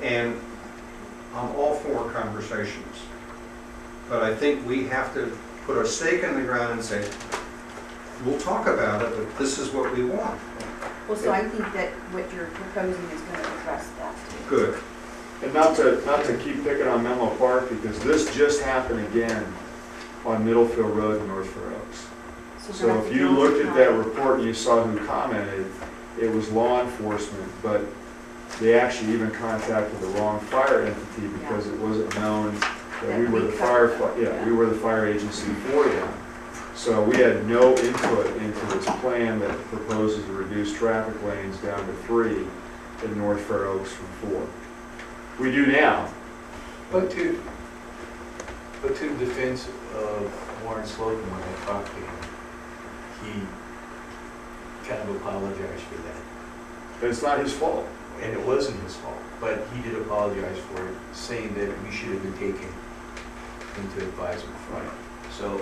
[SPEAKER 4] And I'm all for conversations. But I think we have to put a stake in the ground and say, we'll talk about it, but this is what we want.
[SPEAKER 1] Well, so I think that what you're proposing is going to address that too.
[SPEAKER 4] Good.
[SPEAKER 2] And not to keep picking on Menlo Park, because this just happened again on Middlefield Road in North Fair Oaks. So if you looked at that report and you saw who commented, it was law enforcement, but they actually even contacted the wrong fire entity because it wasn't known that we were the we were the fire agency for them. So we had no input into this plan that proposes to reduce traffic lanes down to 3 in North Fair Oaks from 4. We do now.
[SPEAKER 6] But to the defense of Warren Slocum, when I talked to him, he kind of apologized for that.
[SPEAKER 2] And it's not his fault.
[SPEAKER 6] And it wasn't his fault, but he did apologize for it, saying that we should have been taken into advisement from it. So,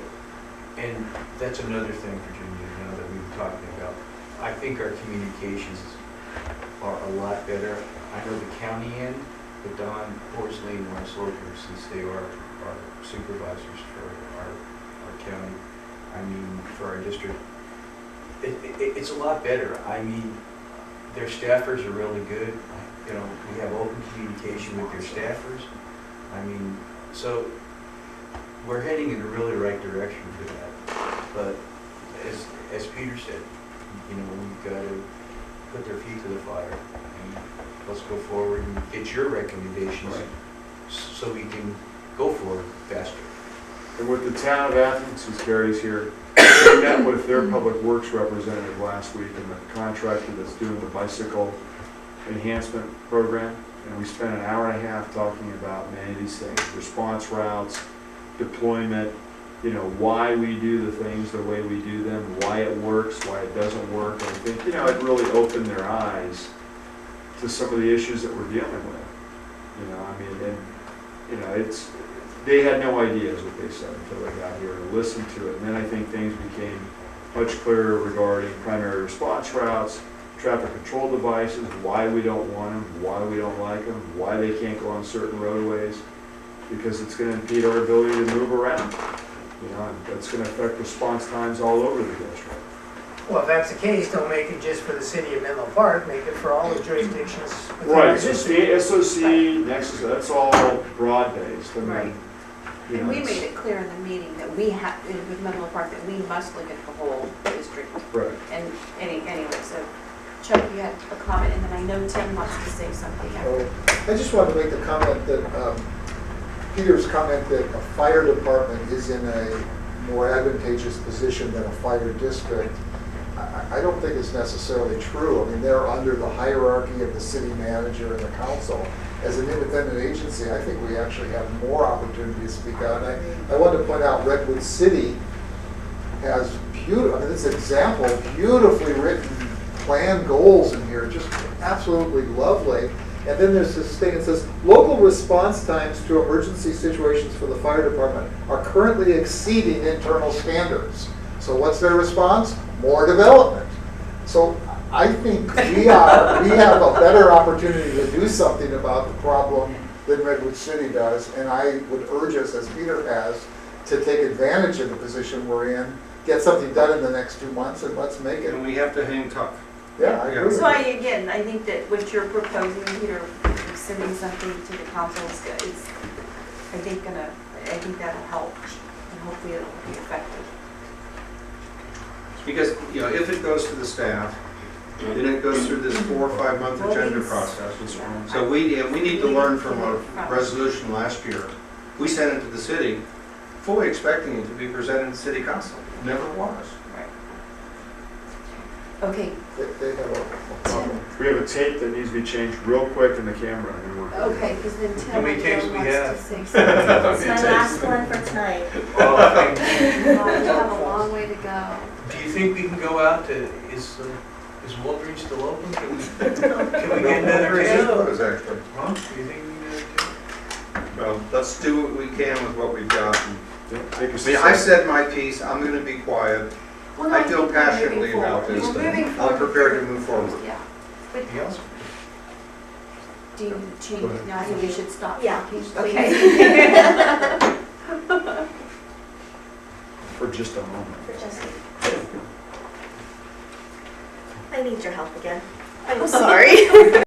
[SPEAKER 6] and that's another thing, Virginia, now that we've been talking about. I think our communications are a lot better. I know the county end, but Don Horsley and Warren Slocum, since they are our supervisors for our county, I mean, for our district, it's a lot better. I mean, their staffers are really good. You know, we have open communication with their staffers. I mean, so we're heading in the really right direction for that. But as Peter said, you know, we've got to put their feet to the fire and let's go forward and get your recommendations so we can go forward faster.
[SPEAKER 2] And with the town of Athens, since Gary's here, we met with their public works representative last week and the contractor that's doing the bicycle enhancement program. And we spent an hour and a half talking about many of these things, response routes, deployment, you know, why we do the things the way we do them, why it works, why it doesn't work. And I think, you know, it really opened their eyes to some of the issues that we're dealing with. You know, I mean, and, you know, they had no idea is what they said until they got here to listen to it. And then I think things became much clearer regarding primary response routes, traffic control devices, why we don't want them, why we don't like them, why they can't go on certain roadways, because it's going to impede our ability to move around. You know, and that's going to affect response times all over the district.
[SPEAKER 7] Well, if that's the case, don't make it just for the city of Menlo Park, make it for all the jurisdictions within our
[SPEAKER 2] Right, so
[SPEAKER 7] district.
[SPEAKER 2] SOC, Nexus, that's all broad-based. I mean,
[SPEAKER 1] Right.
[SPEAKER 2] you
[SPEAKER 1] And
[SPEAKER 2] know,
[SPEAKER 1] we
[SPEAKER 2] it's-
[SPEAKER 1] made it clear in the meeting that we have, with Menlo Park, that we must look at the whole district.
[SPEAKER 2] Right.
[SPEAKER 1] And anyway, so Chuck, you had a comment, and then I know Tim wants to say something.
[SPEAKER 5] I just wanted to make the comment that, Peter's comment that a fire department is in a more advantageous position than a fire district. I don't think it's necessarily true. I mean, they're under the hierarchy of the city manager and the council. As an independent agency, I think we actually have more opportunity to speak out. And I wanted to point out Redwood City has beautiful, I mean, this example, beautifully written plan goals in here, just absolutely lovely. And then there's this thing that says, local response times to emergency situations for the fire department are currently exceeding internal standards. So what's their response? More development. So I think we have a better opportunity to do something about the problem than Redwood City does. And I would urge us, as Peter has, to take advantage of the position we're in, get something done in the next 2 months, and let's make it.
[SPEAKER 4] And we have to hang tough.
[SPEAKER 5] Yeah, I agree with
[SPEAKER 1] So
[SPEAKER 5] you.
[SPEAKER 1] I think that what you're proposing, Peter, sending something to the council is good. It's, I think that'll help, and hopefully it'll be effective.
[SPEAKER 4] Because, you know, if it goes to the staff, then it goes through this 4 or 5 month agenda process. So we need to learn from a resolution last year. We sent it to the city, fully expecting it to be presented to city council. Never was.
[SPEAKER 1] Okay,
[SPEAKER 5] They have a problem.
[SPEAKER 2] We have a tape that needs to be changed real quick in the camera. And we're-
[SPEAKER 1] okay, because then Tim
[SPEAKER 6] How many tapes
[SPEAKER 1] again
[SPEAKER 6] we
[SPEAKER 1] wants
[SPEAKER 6] have?
[SPEAKER 1] to say something.
[SPEAKER 9] It's my last one for tonight.
[SPEAKER 6] Oh, thank you.
[SPEAKER 1] We have a long way to go.
[SPEAKER 6] Do you think we can go out to, is Walgreens still open? Can we get another
[SPEAKER 4] Very
[SPEAKER 6] ticket?
[SPEAKER 4] close, actually.
[SPEAKER 6] Huh? Do you think we can get a ticket?
[SPEAKER 4] Well, let's do what we can with what we've got.
[SPEAKER 2] Yeah, take us
[SPEAKER 4] I mean,
[SPEAKER 2] to
[SPEAKER 4] I
[SPEAKER 2] sec-
[SPEAKER 4] said my piece, I'm gonna be quiet.
[SPEAKER 1] Well, no,
[SPEAKER 4] I feel
[SPEAKER 1] think we're moving
[SPEAKER 4] passionately about
[SPEAKER 1] forward.
[SPEAKER 4] this.
[SPEAKER 1] We're moving
[SPEAKER 4] I'm
[SPEAKER 1] forward.
[SPEAKER 4] prepared to move forward.
[SPEAKER 1] Yeah. But
[SPEAKER 6] Anything else?
[SPEAKER 1] do you, no, I think we should stop
[SPEAKER 9] Yeah,
[SPEAKER 1] talking.
[SPEAKER 9] please.
[SPEAKER 1] Okay.
[SPEAKER 2] for just a moment.
[SPEAKER 9] For Jesse. I need your help again. I'm sorry.